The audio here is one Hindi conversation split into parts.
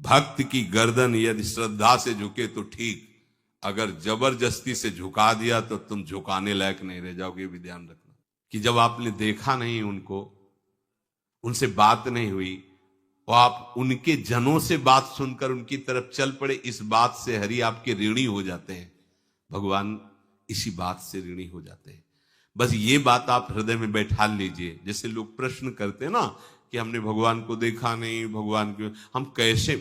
भक्त की गर्दन यदि श्रद्धा से झुके तो ठीक, अगर जबरदस्ती से झुका दिया तो तुम झुकाने लायक नहीं रह जाओगे। भी ध्यान रखना कि जब आपने देखा नहीं उनको, उनसे बात नहीं हुई, और आप उनके जनों से बात सुनकर उनकी तरफ चल पड़े, इस बात से हरि आपके ऋणी हो जाते हैं। भगवान इसी बात से ऋणी हो जाते हैं। बस ये बात आप हृदय में बैठा लीजिए। जैसे लोग प्रश्न करते हैं ना कि हमने भगवान को देखा नहीं, भगवान को हम कैसे,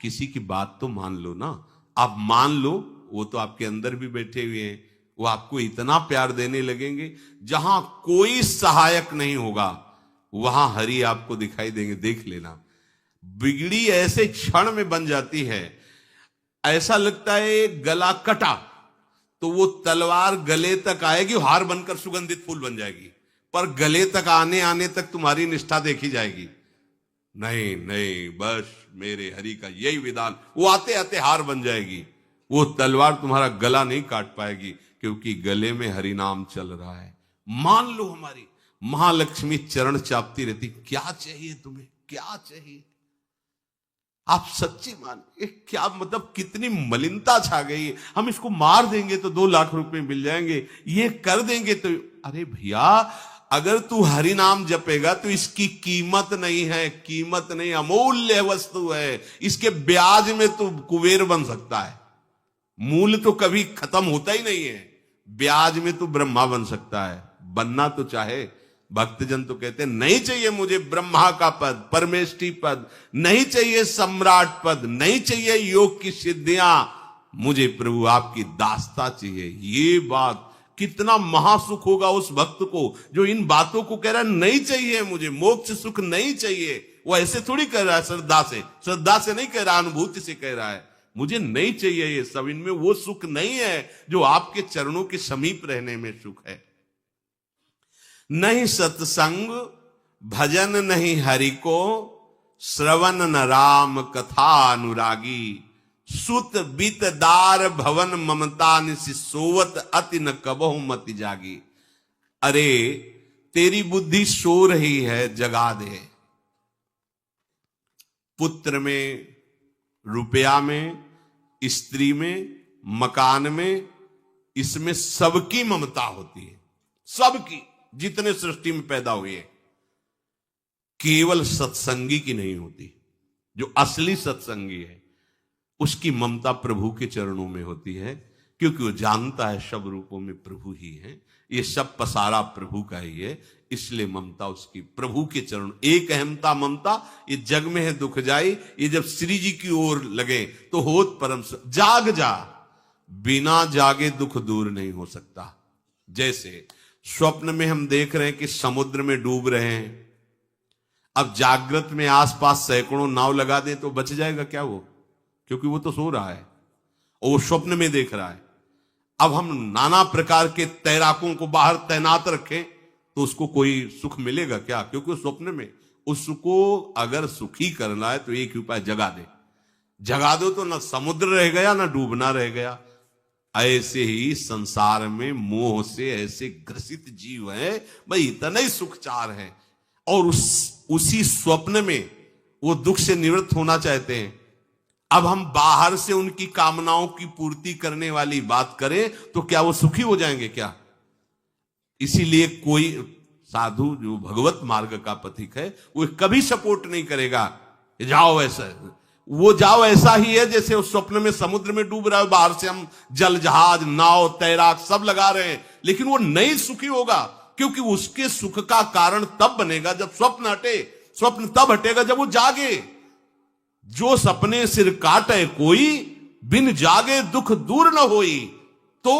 किसी की बात तो मान लो ना। आप मान लो, वो तो आपके अंदर भी बैठे हुए हैं, वो आपको इतना प्यार देने लगेंगे, जहां कोई सहायक नहीं होगा वहां हरि आपको दिखाई देंगे। देख लेना, बिगड़ी ऐसे क्षण में बन जाती है, ऐसा लगता है गला कटा तो वो तलवार गले तक आएगी, हार बनकर सुगंधित फूल बन जाएगी, पर गले तक आने आने तक तुम्हारी निष्ठा देखी जाएगी। नहीं नहीं, बस मेरे हरि का यही विधान, वो आते आते हार बन जाएगी, वो तलवार तुम्हारा गला नहीं काट पाएगी, क्योंकि गले में हरि नाम चल रहा है। मान लो हमारी महालक्ष्मी चरण चापती रहती, क्या चाहिए तुम्हें, क्या चाहिए। आप सच्ची मान, क्या मतलब कितनी मलिनता छा गई है। हम इसको मार देंगे तो 2 लाख रुपए मिल जाएंगे, ये कर देंगे तो, अरे भैया अगर तू हरि नाम जपेगा तो इसकी कीमत नहीं है, कीमत नहीं, अमूल्य वस्तु है। इसके ब्याज में तू कुबेर बन सकता है, मूल तो कभी खत्म होता ही नहीं है, ब्याज में तू ब्रह्मा बन सकता है। बनना तो चाहे, भक्तजन तो कहते हैं नहीं चाहिए मुझे ब्रह्मा का पद, परमेष्ठी पद, नहीं चाहिए सम्राट पद, नहीं चाहिए योग की सिद्धियां, मुझे प्रभु आपकी दास्ता चाहिए। ये बात कितना महासुख होगा उस भक्त को जो इन बातों को कह रहा है, नहीं चाहिए मुझे मोक्ष सुख नहीं चाहिए। वो ऐसे थोड़ी कह रहा है, श्रद्धा से नहीं कह रहा, अनुभूति से कह रहा है, मुझे नहीं चाहिए ये सब, इनमें वो सुख नहीं है जो आपके चरणों के समीप रहने में सुख है। नहीं सत्संग भजन नहीं हरि को, श्रवण न राम कथा अनुरागी, सुत बीत दार भवन ममता निसि सोवत अति न कबहु मति जागी। अरे तेरी बुद्धि सो रही है, जगा दे। पुत्र में, रुपया में, स्त्री में, मकान में, इसमें सबकी ममता होती है, सबकी, जितने सृष्टि में पैदा हुए हैं। केवल सत्संगी की नहीं होती। जो असली सत्संगी है उसकी ममता प्रभु के चरणों में होती है, क्योंकि वो जानता है सब रूपों में प्रभु ही है, ये सब पसारा प्रभु का ही है, इसलिए ममता उसकी प्रभु के चरण। एक अहमता ममता ये जग में है दुख जाई, ये जब श्री जी की ओर लगे तो होत परम। जाग जा, बिना जागे दुख दूर नहीं हो सकता। जैसे स्वप्न में हम देख रहे हैं कि समुद्र में डूब रहे हैं, अब जागृत में आसपास सैकड़ों नाव लगा दें तो बच जाएगा क्या वो, क्योंकि वो तो सो रहा है और वो स्वप्न में देख रहा है। अब हम नाना प्रकार के तैराकों को बाहर तैनात रखें तो उसको कोई सुख मिलेगा क्या, क्योंकि वो स्वप्न में। उसको अगर सुखी करना है तो एक ही उपाय, जगा दे। जगा दो तो ना समुद्र रह गया ना डूबना रह गया। ऐसे ही संसार में मोह से ऐसे ग्रसित जीव है, भाई इतना ही सुखचार है, और उसी स्वप्न में वो दुख से निवृत्त होना चाहते हैं। अब हम बाहर से उनकी कामनाओं की पूर्ति करने वाली बात करें तो क्या वो सुखी हो जाएंगे क्या। इसीलिए कोई साधु जो भगवत मार्ग का पथिक है वो कभी सपोर्ट नहीं करेगा जाओ ऐसा, वो जाओ ऐसा ही है जैसे उस स्वप्न में समुद्र में डूब रहा है, बाहर से हम जल जहाज नाव तैराक सब लगा रहे हैं, लेकिन वो नहीं सुखी होगा, क्योंकि उसके सुख का कारण तब बनेगा जब स्वप्न हटे। स्वप्न तब हटेगा जब वो जागे। जो सपने सिर काटे कोई, बिन जागे दुख दूर न होई, तो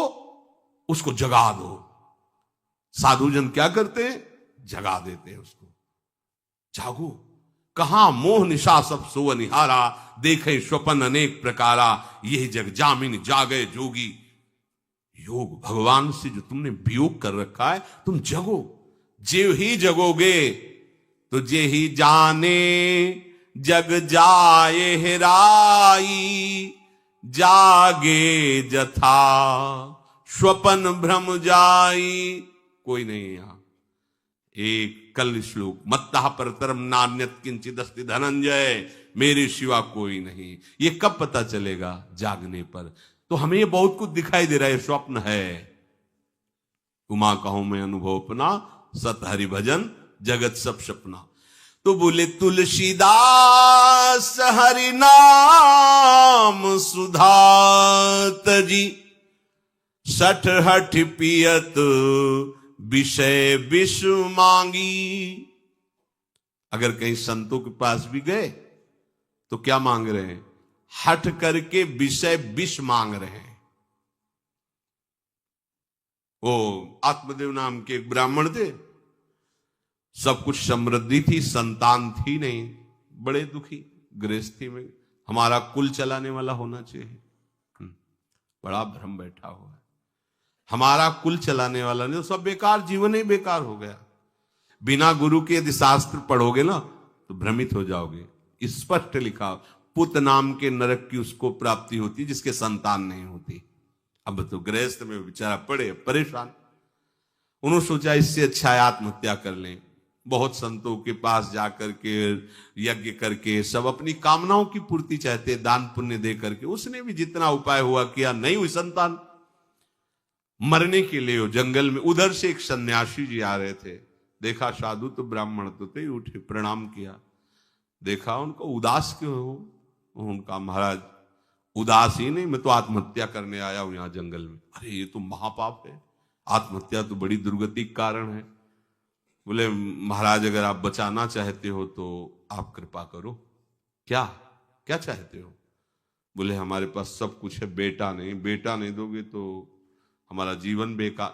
उसको जगा दो। साधुजन क्या करते हैं, जगा देते हैं उसको। जागो, कहां मोह निशा सब सो निहारा, देखे स्वपन अनेक प्रकारा, यही जग जामिन जागे जोगी। योग भगवान से जो तुमने वियोग कर रखा है, तुम जगो। जे ही जगोगे तो जे ही जाने जग जाए हेराई, जागे जथा स्वपन भ्रम जाई। कोई नहीं यहां। एक कल श्लोक, मत्तः परतरम नान्यत किंचिदस्ति धनंजय, मेरे सिवा कोई नहीं। ये कब पता चलेगा? जागने पर। तो हमें ये बहुत कुछ दिखाई दे रहा है, स्वप्न है। उमा कहूं मैं अनुभव अपना, सत हरि भजन जगत सब सपना। तो बोले तुलसीदास हरि नाम सुधा तजी, सठ हठ पियत विषय विष मांगी। अगर कहीं संतों के पास भी गए तो क्या मांग रहे हैं? हठ करके विषय विष मांग रहे हैं। वो आत्मदेव नाम के एक ब्राह्मण थे, सब कुछ समृद्धि थी, संतान थी नहीं, बड़े दुखी गृहस्थी में। हमारा कुल चलाने वाला होना चाहिए। बड़ा भ्रम बैठा हुआ है, हमारा कुल चलाने वाला नहीं, तो सब बेकार, जीवन ही बेकार हो गया। बिना गुरु के यदि शास्त्र पढ़ोगे ना तो भ्रमित हो जाओगे। स्पष्ट लिखा, पुत नाम के नरक की उसको प्राप्ति होती जिसके संतान नहीं होती। अब तो गृहस्थ में बेचारा पड़े परेशान। उन्होंने सोचा इससे अच्छा है आत्महत्या कर लें। बहुत संतों के पास जाकर के यज्ञ करके सब अपनी कामनाओं की पूर्ति चाहते, दान पुण्य दे करके। उसने भी जितना उपाय हुआ किया, नहीं हुई संतान। मरने के लिए वो जंगल में, उधर से एक सन्यासी जी आ रहे थे, देखा साधु तो ब्राह्मण तो थे, उठे प्रणाम किया, देखा उनको उदास क्यों हो? उनका महाराज उदास ही नहीं, मैं तो आत्महत्या करने आया हूं यहां जंगल में। अरे ये तो महापाप है, आत्महत्या तो बड़ी दुर्गति का कारण है। बोले महाराज अगर आप बचाना चाहते हो तो आप कृपा करो। क्या क्या चाहते हो? बोले हमारे पास सब कुछ है, बेटा नहीं दोगे तो हमारा जीवन बेकार।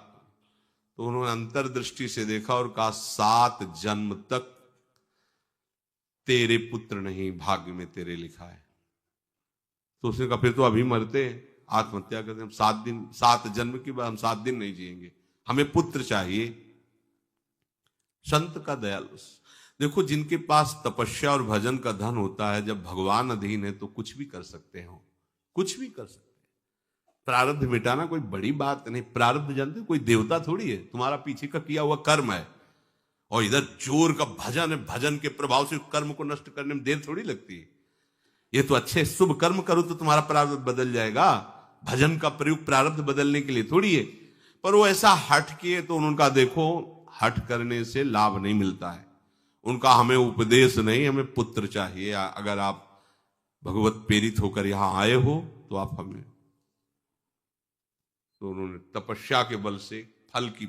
तो उन्होंने अंतर्दृष्टि से देखा और कहा 7 जन्म तक तेरे पुत्र नहीं भाग्य में तेरे लिखा है। तो उसने कहा फिर तो अभी मरते हैं, आत्महत्या करते हैं। 7 जन्म के बाद हम 7 दिन नहीं जिएंगे, हमें पुत्र चाहिए। संत का दयालु। देखो जिनके पास तपस्या और भजन का धन होता है, जब भगवान अधीन है तो कुछ भी कर सकते हो, कुछ भी कर सकते हैं। प्रारब्ध मिटाना कोई बड़ी बात नहीं। प्रारब्ध जानते हो, कोई देवता थोड़ी है, तुम्हारा पीछे का किया हुआ कर्म है। और इधर जोर का भजन है, भजन के प्रभाव से कर्म को नष्ट करने में देर थोड़ी लगती है। ये तो अच्छे शुभ कर्म करो तो तुम्हारा प्रारब्ध बदल जाएगा। भजन का प्रयोग प्रारब्ध बदलने के लिए थोड़ी है। पर वो ऐसा हट किए तो उनका देखो, हट करने से लाभ नहीं मिलता है। उनका हमें उपदेश नहीं, हमें पुत्र चाहिए। अगर आप भगवत प्रेरित होकर यहां आए हो तो आप हमें। तो उन्होंने तपस्या के बल से फल की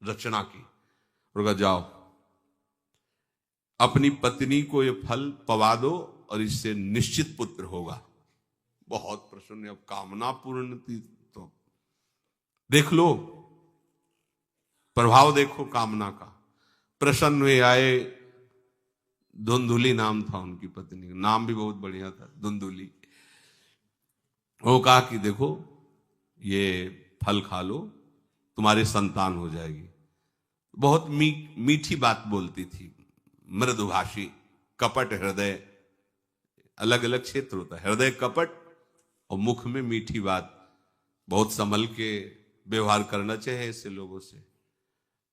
रचना की और कहा जाओ अपनी पत्नी को ये फल पवा दो और इससे निश्चित पुत्र होगा। बहुत प्रसन्न, अब कामना पूर्ण थी तो देख लो, प्रभाव देखो कामना का। प्रसन्न हुए आए। धुंधुली नाम था उनकी पत्नी, नाम भी बहुत बढ़िया था, धुंधुली। वो कहा कि देखो ये फल खा लो, तुम्हारी संतान हो जाएगी। बहुत मीठी बात बोलती थी, मृदुभाषी, कपट हृदय। अलग अलग क्षेत्र होता है, हृदय कपट और मुख में मीठी बात। बहुत संभल के व्यवहार करना चाहिए ऐसे लोगों से।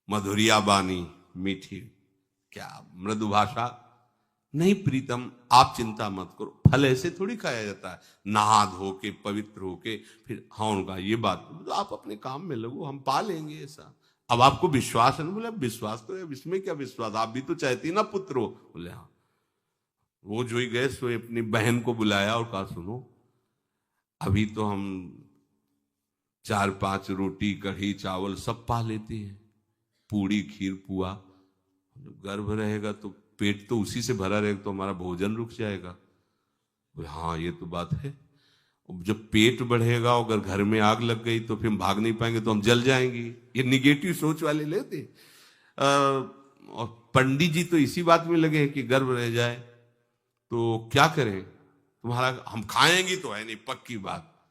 मधुरिया बानी, मीठी, क्या मृदु भाषा। नहीं प्रीतम, आप चिंता मत करो, फल ऐसे थोड़ी खाया जाता है, नहा धो के पवित्र होके फिर। हाँ उनका ये बात, तो आप अपने काम में लगो, हम पा लेंगे ऐसा। अब आपको विश्वास है ना? बोले विश्वास तो है, इसमें क्या विश्वास, आप भी तो चाहती ना पुत्र हो। बोले हाँ। वो जो ही गए सो अपनी बहन को बुलाया और कहा सुनो, अभी तो हम 4-5 रोटी कढ़ी चावल सब पा लेते हैं, पूड़ी खीर पुआ। गर्भ रहेगा तो पेट तो उसी से भरा रहेगा, तो हमारा भोजन रुक जाएगा। बोले हाँ ये तो बात है। जब पेट बढ़ेगा, अगर घर में आग लग गई तो फिर हम भाग नहीं पाएंगे, तो हम जल जाएंगे। ये निगेटिव सोच वाले लेते। और पंडित जी तो इसी बात में लगे कि गर्भ रह जाए तो क्या करें, तुम्हारा हम खाएंगे तो है नहीं, पक्की बात,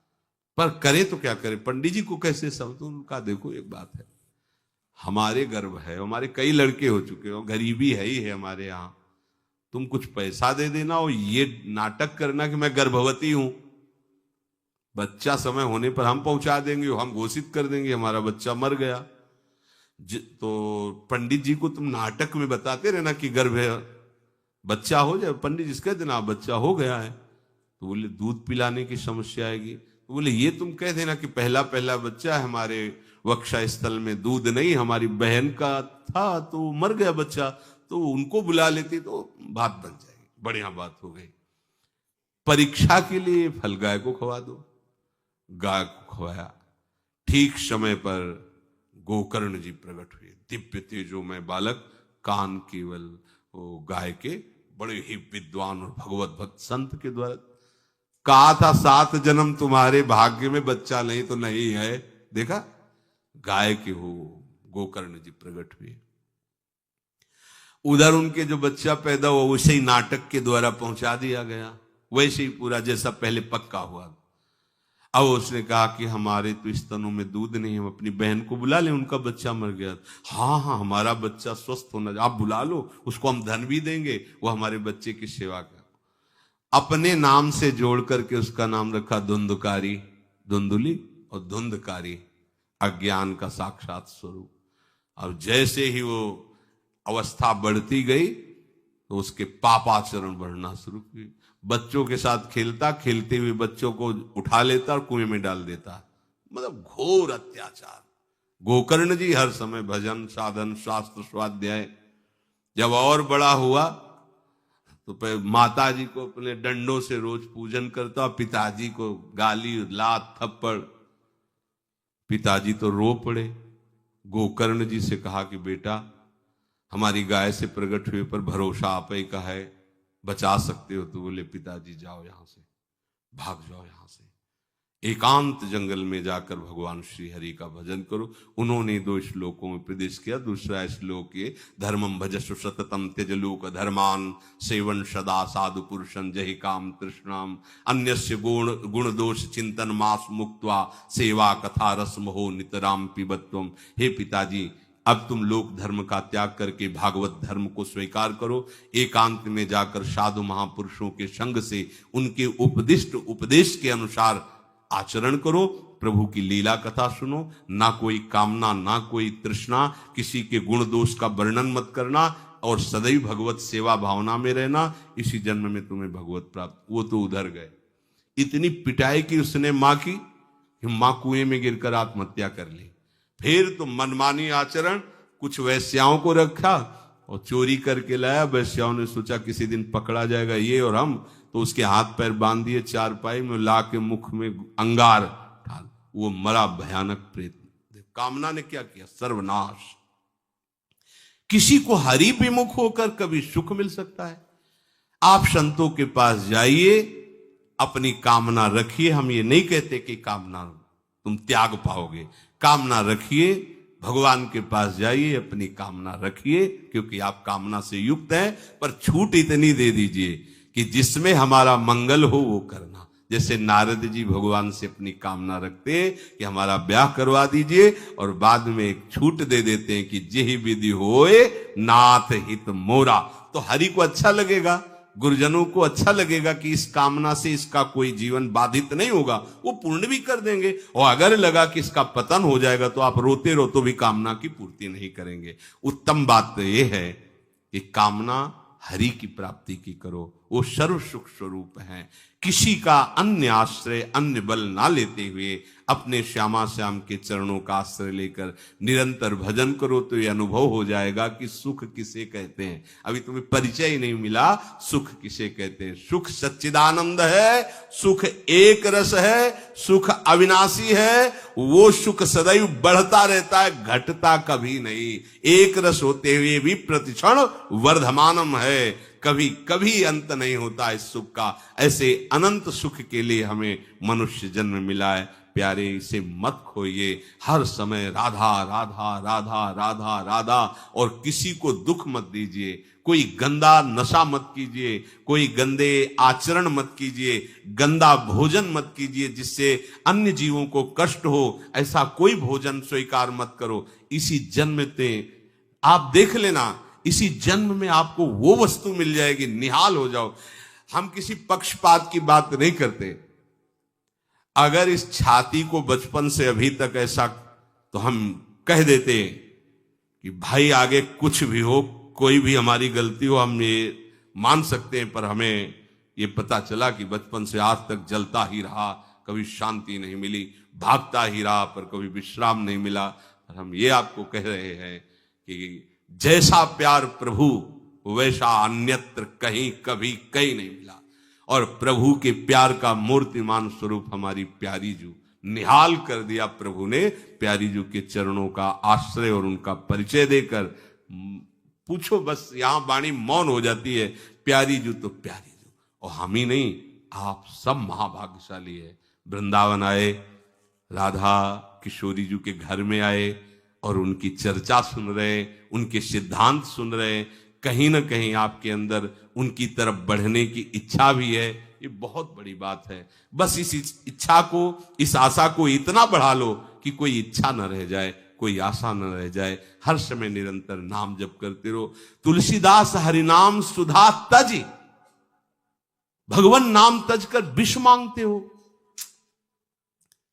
पर करें तो क्या करें। पंडित जी को कैसे समझो? उनका देखो एक बात है, हमारे गर्भ है, हमारे कई लड़के हो चुके हो, गरीबी है ही है हमारे यहाँ। तुम कुछ पैसा दे देना और ये नाटक करना कि मैं गर्भवती हूं, बच्चा समय होने पर हम पहुंचा देंगे, हम घोषित कर देंगे हमारा बच्चा मर गया। तो पंडित जी को तुम नाटक में बताते रहना कि गर्भ है, बच्चा हो जाए, पंडित जी कह देना बच्चा हो गया है, तो बोले दूध पिलाने की समस्या आएगी। तो बोले ये तुम कह देना कि पहला पहला बच्चा है, हमारे वक्षा स्थल में दूध नहीं, हमारी बहन का था तो मर गया बच्चा, तो उनको बुला लेती तो बात बन जाएगी, बढ़िया बात हो गई। परीक्षा के लिए फल गाय को खवा दो, गाय को खवाया, ठीक समय पर गोकर्ण जी प्रकट हुए, दिव्य तेजोमय बालक, कान केवल वो गाय के, बड़े ही विद्वान और भगवत भक्त संत के द्वारा। कहा था 7 जन्म तुम्हारे भाग्य में, बच्चा नहीं तो नहीं है, देखा गाय के हो गोकर्ण जी प्रकट हुए। उधर उनके जो बच्चा पैदा हुआ वैसे ही नाटक के द्वारा पहुंचा दिया गया, वैसे ही पूरा जैसा पहले पक्का हुआ। अब उसने कहा कि हमारे तो स्तनों में दूध नहीं, हम अपनी बहन को बुला लें, उनका बच्चा मर गया। हाँ हाँ, हमारा बच्चा स्वस्थ होना, आप बुला लो, उसको हम धन भी देंगे, वो हमारे बच्चे की सेवा कर। अपने नाम से जोड़ करके उसका नाम रखा धुंधकारी, धुंधुली और धुंधकारी, अज्ञान का साक्षात स्वरूप। और जैसे ही वो अवस्था बढ़ती गई तो उसके पापाचरण बढ़ना शुरू हुए। बच्चों के साथ खेलता, खेलते हुए बच्चों को उठा लेता और कुएं में डाल देता, मतलब घोर अत्याचार। गोकर्ण जी हर समय भजन साधन शास्त्र स्वाध्याय। जब और बड़ा हुआ तो माता जी को अपने डंडों से रोज पूजन करता, पिताजी को गाली लात थप्पड़। पिताजी तो रो पड़े, गोकर्ण जी से कहा कि बेटा हमारी गाय से प्रकट हुए पर भरोसा आप ही का है, बचा सकते हो। तो बोले पिताजी जाओ यहां से, भाग जाओ यहां से, एकांत जंगल में जाकर भगवान श्री हरि का भजन करो। उन्होंने 2 श्लोकों में उपदेश किया। दूसरा श्लोक ये, धर्मम भजस्व सततम त्यज लोक धर्मान, सेवन सदा साधु पुरुषं जहि काम तृष्णाम, अन्यस्य गुण दोष चिंतन मास मुक्त्वा, सेवा कथा रस मोहो नितराम पिबत्वम। हे पिताजी, अब तुम लोक धर्म का त्याग करके भागवत धर्म को स्वीकार करो, एकांत में जाकर साधु महापुरुषों के संग से उनके उपदिष्ट उपदेश के अनुसार आचरण करो, प्रभु की लीला कथा सुनो, ना कोई कामना ना कोई तृष्णा, किसी के गुण दोष का वर्णन मत करना, और सदैव भगवत सेवा भावना में रहना, इसी जन्म में तुम्हें भगवत प्राप्त। वो तो उधर गए, इतनी पिटाई की उसने मां की, मां कुएं में गिरकर आत्महत्या कर ली। फिर तो मनमानी आचरण, कुछ वैश्याओं को रखा और चोरी करके लाया। वैश्याओं ने सोचा किसी दिन पकड़ा जाएगा ये और हम, तो उसके हाथ पैर बांध दिए, चारपाई में ला के मुख में अंगार डाल, वो मरा भयानक प्रेत। कामना ने क्या किया, सर्वनाश। किसी को हरि विमुख होकर कभी सुख मिल सकता है? आप संतों के पास जाइए, अपनी कामना रखिए। हम ये नहीं कहते कि कामना तुम त्याग पाओगे, कामना रखिए, भगवान के पास जाइए, अपनी कामना रखिए, क्योंकि आप कामना से युक्त हैं। पर छूट इतनी दे दीजिए कि जिसमें हमारा मंगल हो वो करना। जैसे नारद जी भगवान से अपनी कामना रखते हैं कि हमारा ब्याह करवा दीजिए, और बाद में एक छूट दे देते हैं कि जेहि विधि होए नाथ हित मोरा। तो हरि को अच्छा लगेगा, गुरुजनों को अच्छा लगेगा कि इस कामना से इसका कोई जीवन बाधित नहीं होगा, वो पूर्ण भी कर देंगे। और अगर लगा कि इसका पतन हो जाएगा तो आप रोते रो तो भी कामना की पूर्ति नहीं करेंगे। उत्तम बात तो यह है कि कामना हरि की प्राप्ति की करो, वो सर्व सुख स्वरूप है। किसी का अन्य आश्रय अन्य बल ना लेते हुए अपने श्यामा श्याम के चरणों का आश्रय लेकर निरंतर भजन करो, तो ये अनुभव हो जाएगा कि सुख किसे कहते हैं। अभी तुम्हें परिचय ही नहीं मिला, सुख किसे कहते हैं। सुख सच्चिदानंद है, सुख एक रस है, सुख अविनाशी है। वो सुख सदैव बढ़ता रहता है, घटता कभी नहीं। एक रस होते हुए भी प्रतिक्षण वर्धमानम है, कभी कभी अंत नहीं होता इस सुख का। ऐसे अनंत सुख के लिए हमें मनुष्य जन्म मिला है। प्यारे, इसे मत खोइए, हर समय राधा राधा राधा राधा राधा, और किसी को दुख मत दीजिए। कोई गंदा नशा मत कीजिए, कोई गंदे आचरण मत कीजिए, गंदा भोजन मत कीजिए जिससे अन्य जीवों को कष्ट हो। ऐसा कोई भोजन स्वीकार मत करो। इसी जन्म में आप देख लेना, इसी जन्म में आपको वो वस्तु मिल जाएगी, निहाल हो जाओ। हम किसी पक्षपात की बात नहीं करते। अगर इस छाती को बचपन से अभी तक ऐसा, तो हम कह देते कि भाई आगे कुछ भी हो, कोई भी हमारी गलती हो, हम ये मान सकते हैं, पर हमें ये पता चला कि बचपन से आज तक जलता ही रहा, कभी शांति नहीं मिली, भागता ही रहा पर कभी विश्राम नहीं मिला। और हम ये आपको कह रहे हैं कि जैसा प्यार प्रभु वैसा अन्यत्र कहीं कभी कहीं नहीं मिला। और प्रभु के प्यार का मूर्तिमान स्वरूप हमारी प्यारी जू निहाल कर दिया प्रभु ने, प्यारी जू के चरणों का आश्रय और उनका परिचय देकर। पूछो बस, यहां वाणी मौन हो जाती है, प्यारी जू तो प्यारी जू। और हम ही नहीं, आप सब महाभाग्यशाली है। वृंदावन आए, राधा किशोरी जी के घर में आए और उनकी चर्चा सुन रहे, उनके सिद्धांत सुन रहे। कहीं ना कहीं आपके अंदर उनकी तरफ बढ़ने की इच्छा भी है, ये बहुत बड़ी बात है। बस इस इच्छा को, इस आशा को इतना बढ़ा लो कि कोई इच्छा न रह जाए, कोई आशा न रह जाए। हर समय निरंतर नाम जप करते रहो। तुलसीदास हरिनाम सुधा तज, भगवान नाम तज कर विष मांगते हो।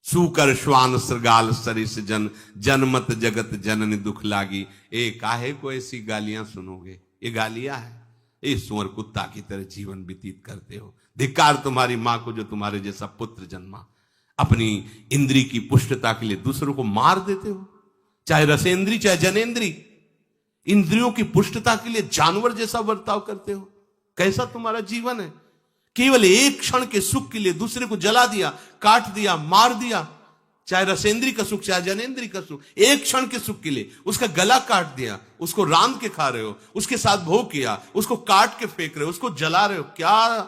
सूकर श्वान श्रगाल सरिस जन, जनमत जगत जननी दुख लागी। ए काहे को ऐसी गालियां सुनोगे, ये गालियां है। ये सुअर कुत्ता की तरह जीवन व्यतीत करते हो। धिक्कार तुम्हारी मां को जो तुम्हारे जैसा पुत्र जन्मा। अपनी इंद्री की पुष्टता के लिए दूसरों को मार देते हो, चाहे रसेंद्री चाहे जनेन्द्री। इंद्रियों की पुष्टता के लिए जानवर जैसा बर्ताव करते हो। कैसा तुम्हारा जीवन है। केवल एक क्षण के सुख के लिए दूसरे को जला दिया, काट दिया, मार दिया। चाहे रसेंद्री का सुख चाहे जनेन्द्री का सुख, एक क्षण के सुख के लिए उसका गला काट दिया, उसको रांध के खा रहे हो, उसके साथ भोग किया, उसको काट के फेंक रहे हो, उसको जला रहे हो। क्या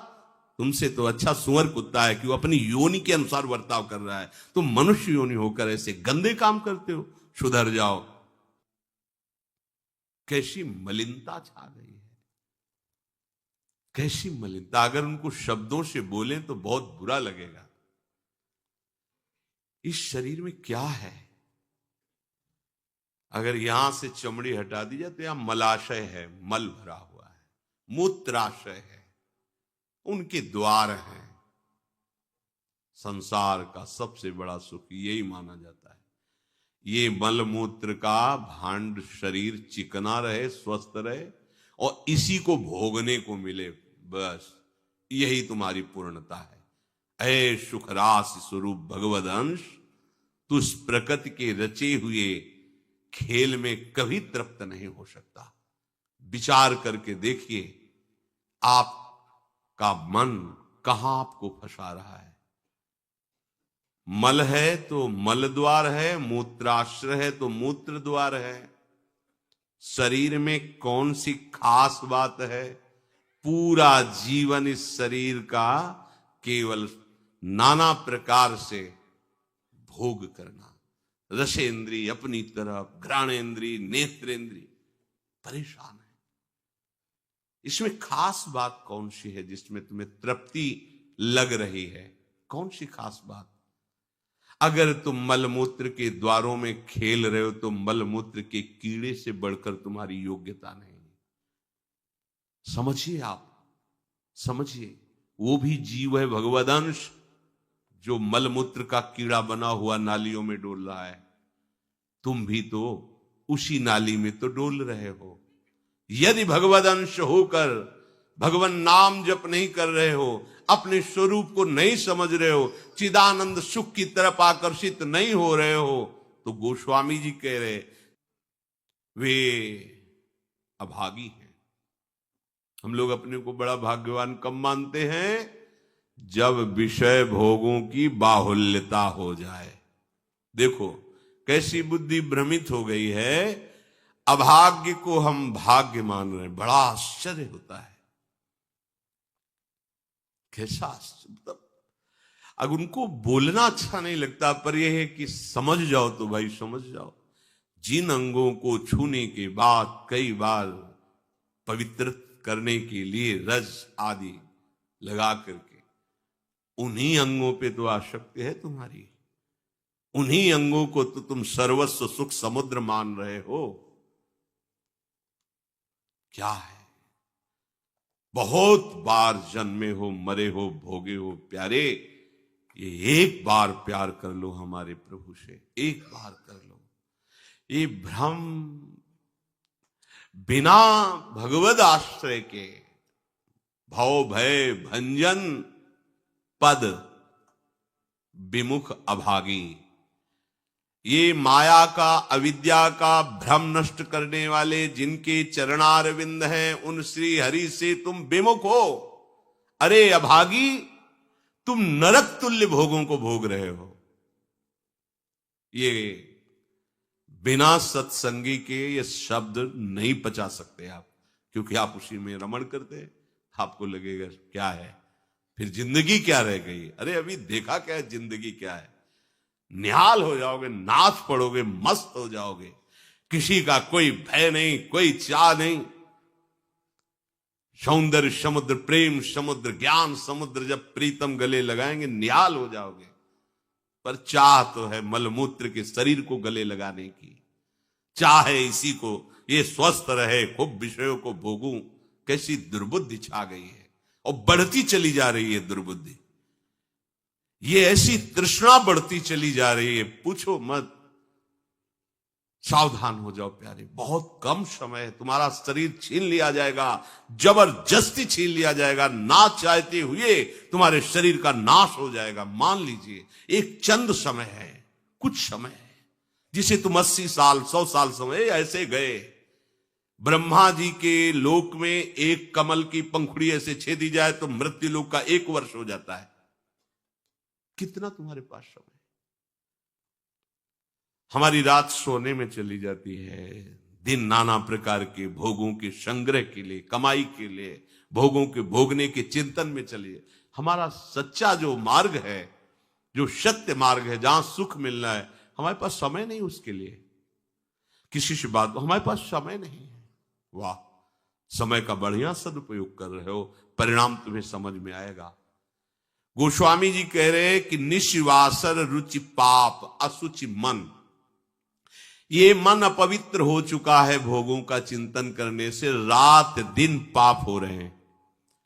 तुमसे तो अच्छा सुअर कुत्ता है कि वो अपनी योनि के अनुसार बर्ताव कर रहा है। तुम मनुष्य योनि होकर ऐसे गंदे काम करते हो। सुधर जाओ। कैसी मलिनता छा गई है, कैसी मलिनता। अगर उनको शब्दों से बोले तो बहुत बुरा लगेगा। इस शरीर में क्या है। अगर यहां से चमड़ी हटा दी जाए तो यहां मलाशय है, मल भरा हुआ है, मूत्राशय है, उनके द्वार हैं। संसार का सबसे बड़ा सुख यही माना जाता है, ये मल मूत्र का भांड शरीर चिकना रहे, स्वस्थ रहे और इसी को भोगने को मिले। बस यही तुम्हारी पूर्णता है। ऐ सुखरास स्वरूप भगवद अंश, तू इस प्रकृति के रचे हुए खेल में कभी तृप्त नहीं हो सकता। विचार करके देखिए, आपका मन कहां आपको फंसा रहा है। मल है तो मल द्वार है, मूत्राश्रय है तो मूत्र द्वार है। शरीर में कौन सी खास बात है। पूरा जीवन इस शरीर का केवल नाना प्रकार से भोग करना। रसेंद्री अपनी तरफ, घ्राणेन्द्री, नेत्रेंद्री परेशान है। इसमें खास बात कौन सी है जिसमें तुम्हें तृप्ति लग रही है। कौन सी खास बात। अगर तुम मलमूत्र के द्वारों में खेल रहे हो तो मलमूत्र के कीड़े से बढ़कर तुम्हारी योग्यता नहीं। समझिए, आप समझिए, वो भी जीव है, भगवदंश, जो मलमूत्र का कीड़ा बना हुआ नालियों में डोल रहा है। तुम भी तो उसी नाली में तो डोल रहे हो। यदि भगवदंश होकर भगवान नाम जप नहीं कर रहे हो, अपने स्वरूप को नहीं समझ रहे हो, चिदानंद सुख की तरफ आकर्षित नहीं हो रहे हो, तो गोस्वामी जी कह रहे वे अभागी हैं। हम लोग अपने को बड़ा भाग्यवान कब मानते हैं, जब विषय भोगों की बाहुल्यता हो जाए। देखो कैसी बुद्धि भ्रमित हो गई है। अभाग्य को हम भाग्य मान रहे हैं। बड़ा आश्चर्य होता है। कैसा आश्चर्य। अगर उनको बोलना अच्छा नहीं लगता, पर यह है कि समझ जाओ तो भाई समझ जाओ। जिन अंगों को छूने के बाद कई बार पवित्र करने के लिए रज आदि लगा करके, उन्हीं अंगों पे तो आसक्ति है तुम्हारी। उन्हीं अंगों को तो तुम सर्वस्व सुख समुद्र मान रहे हो। क्या है। बहुत बार जन्मे हो, मरे हो, भोगे हो प्यारे, ये एक बार प्यार कर लो हमारे प्रभु से, एक बार कर लो। ये भ्रम बिना भगवद आश्रय के भव भय भंजन पद विमुख अभागी। ये माया का, अविद्या का भ्रम नष्ट करने वाले जिनके चरणारविंद हैं, उन श्री हरि से तुम विमुख हो। अरे अभागी, तुम नरक तुल्य भोगों को भोग रहे हो। ये बिना सत्संगी के ये शब्द नहीं पचा सकते आप, क्योंकि आप उसी में रमण करते हैं। आपको लगेगा क्या है, फिर जिंदगी क्या रह गई। अरे अभी देखा क्या है, जिंदगी क्या है। निहाल हो जाओगे, नाच पड़ोगे, मस्त हो जाओगे। किसी का कोई भय नहीं, कोई चाह नहीं। सौंदर्य समुद्र, प्रेम समुद्र, ज्ञान समुद्र जब प्रीतम गले लगाएंगे, निहाल हो जाओगे। पर चाह तो है मलमूत्र के शरीर को गले लगाने की। चाह है इसी को, ये स्वस्थ रहे, खूब विषयों को भोगूं। कैसी दुर्बुद्धि छा गई है, और बढ़ती चली जा रही है दुर्बुद्धि। ये ऐसी तृष्णा बढ़ती चली जा रही है, पूछो मत। सावधान हो जाओ प्यारे, बहुत कम समय है। तुम्हारा शरीर छीन लिया जाएगा, जबरदस्ती छीन लिया जाएगा। ना चाहते हुए तुम्हारे शरीर का नाश हो जाएगा। मान लीजिए एक चंद समय है, कुछ समय है, जिसे तुम 80 साल 100 साल समय ऐसे गए। ब्रह्मा जी के लोक में एक कमल की पंखुड़ी ऐसे छेदी जाए तो मृत्यु लोक का 1 वर्ष हो जाता है। कितना तुम्हारे पास समय। हमारी रात सोने में चली जाती है, दिन नाना प्रकार के भोगों के संग्रह के लिए, कमाई के लिए, भोगों के भोगने के चिंतन में चलिए। हमारा सच्चा जो मार्ग है, जो सत्य मार्ग है, जहां सुख मिलना है, हमारे पास समय नहीं उसके लिए। किसी से बात, हमारे पास समय नहीं है। वाह, समय का बढ़िया सदुपयोग कर रहे हो, परिणाम तुम्हें समझ में आएगा। गोस्वामी जी कह रहे हैं कि निशिवासर रुचि पाप असुचि मन। ये मन अपवित्र हो चुका है भोगों का चिंतन करने से। रात दिन पाप हो रहे हैं,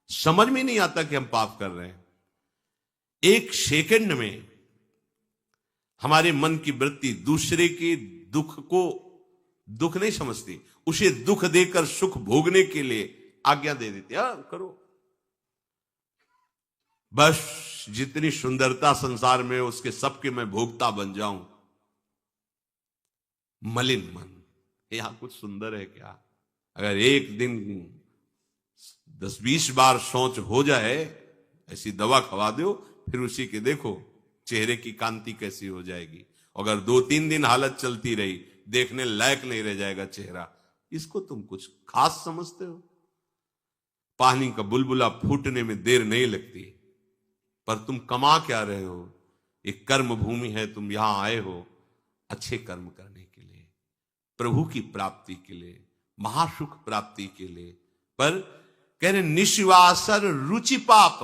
समझ में नहीं आता कि हम पाप कर रहे हैं। एक सेकंड में हमारे मन की वृत्ति दूसरे के दुख को दुख नहीं समझती, उसे दुख देकर सुख भोगने के लिए आज्ञा दे देती। करो बस, जितनी सुंदरता संसार में उसके सबके मैं भोगता बन जाऊं। मलिन मन, यहां कुछ सुंदर है क्या? अगर एक दिन 10-20 बार सोच हो जाए, ऐसी दवा खवा दो, फिर उसी के देखो चेहरे की कांति कैसी हो जाएगी। अगर 2-3 दिन हालत चलती रही, देखने लायक नहीं रह जाएगा चेहरा। इसको तुम कुछ खास समझते हो? पानी का बुलबुला फूटने में देर नहीं लगती, पर तुम कमा क्या रहे हो? एक कर्म भूमि है, तुम यहां आए हो अच्छे कर्म करने के लिए, प्रभु की प्राप्ति के लिए, महासुख प्राप्ति के लिए। पर कह रहे निशिवासर रुचि पाप,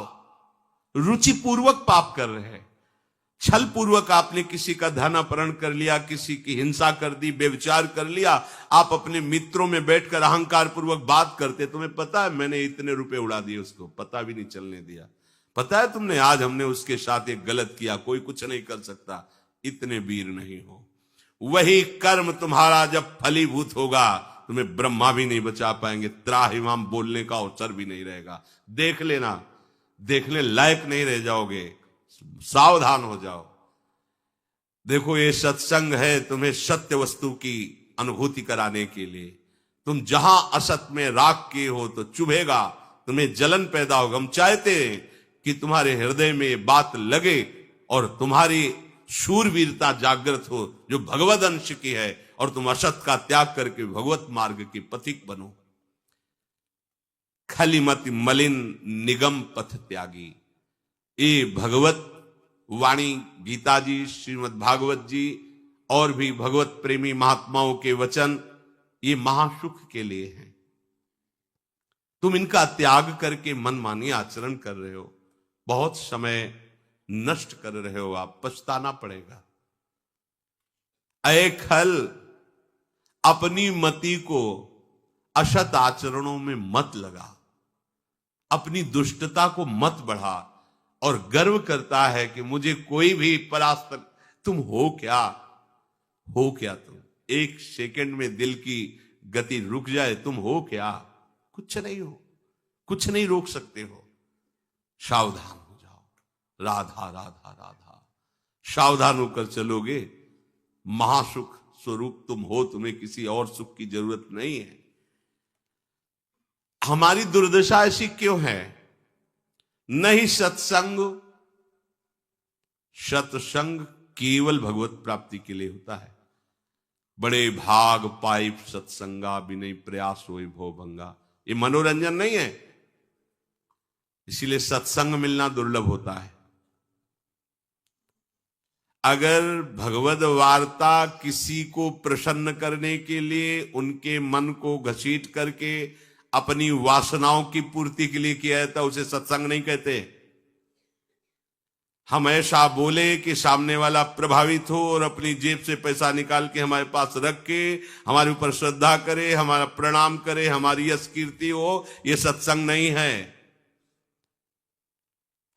रुचिपूर्वक पाप कर रहे हैं। छल पूर्वक आपने किसी का धन अपहरण कर लिया, किसी की हिंसा कर दी, व्यभिचार कर लिया। आप अपने मित्रों में बैठकर अहंकार पूर्वक बात करते, तुम्हें पता है मैंने इतने रुपए उड़ा दिए, उसको पता भी नहीं चलने दिया। पता है तुमने आज हमने उसके साथ एक गलत किया, कोई कुछ नहीं कर सकता। इतने वीर नहीं हो। वही कर्म तुम्हारा जब फलीभूत होगा, तुम्हें ब्रह्मा भी नहीं बचा पाएंगे, त्राहिमाम बोलने का अवसर भी नहीं रहेगा। देख लेना, देखने लायक नहीं रह जाओगे। सावधान हो जाओ। देखो ये सत्संग है तुम्हें सत्य वस्तु की अनुभूति कराने के लिए। तुम जहां असत में राख किए हो तो चुभेगा, तुम्हें जलन पैदा होगा। हम चाहते हैं कि तुम्हारे हृदय में ये बात लगे और तुम्हारी शूरवीरता जागृत हो, जो भगवद अंश की है, और तुम असत का त्याग करके भगवत मार्ग के पथिक बनो। खलिमति मलिन निगम पथ त्यागी। ये भगवत वाणी, गीता जी, श्रीमद् भागवत जी और भी भगवत प्रेमी महात्माओं के वचन, ये महासुख के लिए हैं। तुम इनका त्याग करके मनमानी आचरण कर रहे हो, बहुत समय नष्ट कर रहे हो, आप पछताना पड़ेगा। ऐ खल, अपनी मति को असत आचरणों में मत लगा, अपनी दुष्टता को मत बढ़ा और गर्व करता है कि मुझे कोई भी परास्त। तुम हो क्या? हो क्या तुम? एक सेकंड में दिल की गति रुक जाए, तुम हो क्या? कुछ नहीं हो, कुछ नहीं रोक सकते हो। सावधान हो जाओ। राधा राधा राधा, सावधान होकर चलोगे, महासुख स्वरूप तुम हो, तुम्हें किसी और सुख की जरूरत नहीं है। हमारी दुर्दशा ऐसी क्यों है? नहीं सत्संग, सत्संग केवल भगवत प्राप्ति के लिए होता है। बड़े भाग पाइप सत्संगा, बिनय प्रयास होए भो भंगा, ये मनोरंजन नहीं है। इसीलिए सत्संग मिलना दुर्लभ होता है। अगर भगवद वार्ता किसी को प्रसन्न करने के लिए, उनके मन को घसीट करके अपनी वासनाओं की पूर्ति के लिए किया जाता, उसे सत्संग नहीं कहते। हम ऐसा बोले कि सामने वाला प्रभावित हो और अपनी जेब से पैसा निकाल के हमारे पास रख के हमारे ऊपर श्रद्धा करे, हमारा प्रणाम करे, हमारी यश कीर्ति हो, यह सत्संग नहीं है।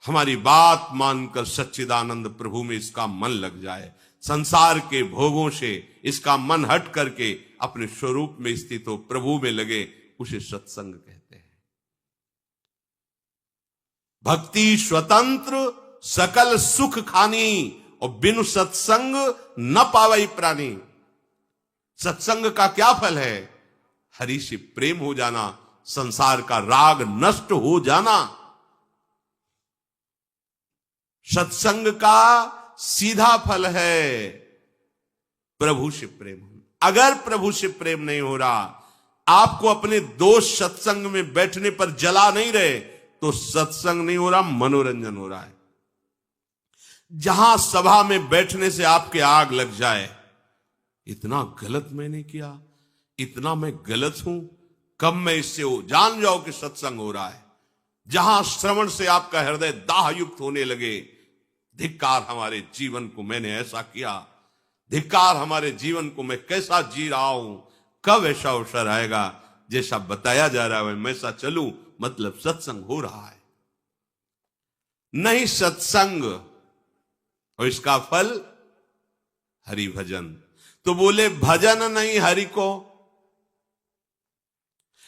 हमारी बात मानकर सच्चिदानंद प्रभु में इसका मन लग जाए, संसार के भोगों से इसका मन हट करके अपने स्वरूप में स्थित हो, प्रभु में लगे, उसे सत्संग कहते हैं। भक्ति स्वतंत्र सकल सुख खानी, और बिनु सत्संग न पावई प्राणी। सत्संग का क्या फल है? हरि से प्रेम हो जाना, संसार का राग नष्ट हो जाना। सत्संग का सीधा फल है प्रभु से प्रेम होना। अगर प्रभु से प्रेम नहीं हो रहा, आपको अपने दोस्त सत्संग में बैठने पर जला नहीं रहे, तो सत्संग नहीं हो रहा, मनोरंजन हो रहा है। जहां सभा में बैठने से आपके आग लग जाए, इतना गलत मैंने किया, इतना मैं गलत हूं, कब मैं इससे हो, जान जाओ कि सत्संग हो रहा है। जहां श्रवण से आपका हृदय दाहयुक्त होने लगे, धिक्कार हमारे जीवन को, मैंने ऐसा किया, धिक्कार हमारे जीवन को, मैं कैसा जी रहा हूं, कब ऐसा अवसर आएगा जैसा बताया जा रहा है मैं ऐसा चलूं, मतलब सत्संग हो रहा है। नहीं सत्संग, और इसका फल हरि भजन। तो बोले भजन नहीं हरि को।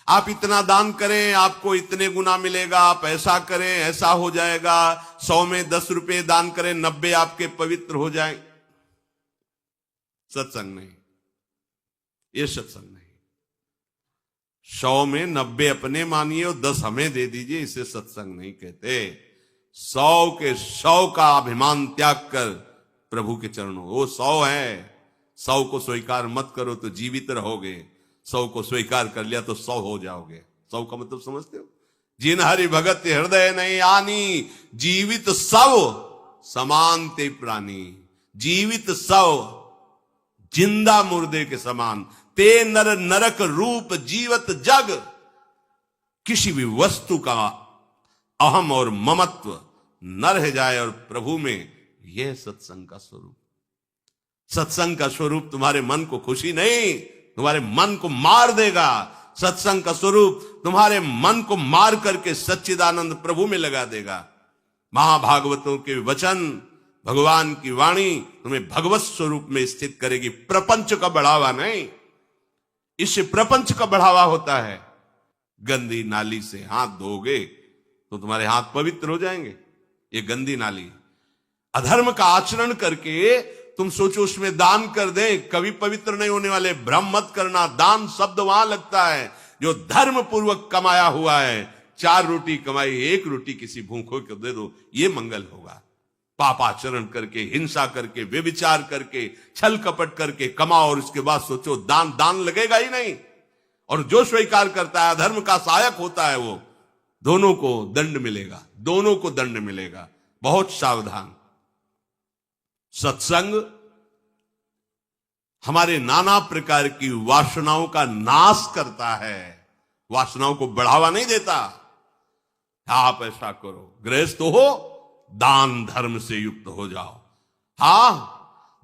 आप इतना दान करें आपको इतने गुना मिलेगा, आप ऐसा करें ऐसा हो जाएगा, 100 में 10 रुपए दान करें 90 आपके पवित्र हो जाए। सत्संग नहीं, ये सत्संग नहीं। 100 में 90 अपने मानिए और 10 हमें दे दीजिए, इसे सत्संग नहीं कहते। 100 के 100 का अभिमान त्याग कर प्रभु के चरणों, वो 100 है, 100 को स्वीकार मत करो तो जीवित रहोगे, 100 को स्वीकार कर लिया तो 100 हो जाओगे। 100 का मतलब समझते हो? जिन हरि भगत हृदय नहीं आनी, जीवित 100 समान ते प्राणी। जीवित 100 जिंदा मुर्दे के समान, ते नर नरक रूप जीवत जग। किसी भी वस्तु का अहम और ममत्व न रह जाए और प्रभु में, यह सत्संग का स्वरूप। सत्संग का स्वरूप तुम्हारे मन को खुशी नहीं, तुम्हारे मन को मार देगा। सत्संग का स्वरूप तुम्हारे मन को मार करके सच्चिदानंद प्रभु में लगा देगा। महाभागवतों के वचन, भगवान की वाणी तुम्हें भगवत स्वरूप में स्थित करेगी, प्रपंच का बढ़ावा नहीं। इससे प्रपंच का बढ़ावा होता है। गंदी नाली से हाथ धोगे तो तुम्हारे हाथ पवित्र हो जाएंगे, ये गंदी नाली। अधर्म का आचरण करके तुम सोचो उसमें दान कर दे, कभी पवित्र नहीं होने वाले। भ्रम मत करना, दान शब्द वहां लगता है जो धर्म पूर्वक कमाया हुआ है। 4 रोटी कमाई, 1 रोटी किसी भूखों को दे दो, ये मंगल होगा। पापाचरण करके, हिंसा करके, व्यभिचार करके, छल कपट करके कमाओ और उसके बाद सोचो दान लगेगा ही नहीं। और जो स्वीकार करता है, अधर्म का सहायक होता है, वो दोनों को दंड मिलेगा, दोनों को दंड मिलेगा। बहुत सावधान। सत्संग हमारे नाना प्रकार की वासनाओं का नाश करता है, वासनाओं को बढ़ावा नहीं देता। आप ऐसा करो, गृहस्थ हो, दान धर्म से युक्त हो जाओ। हां,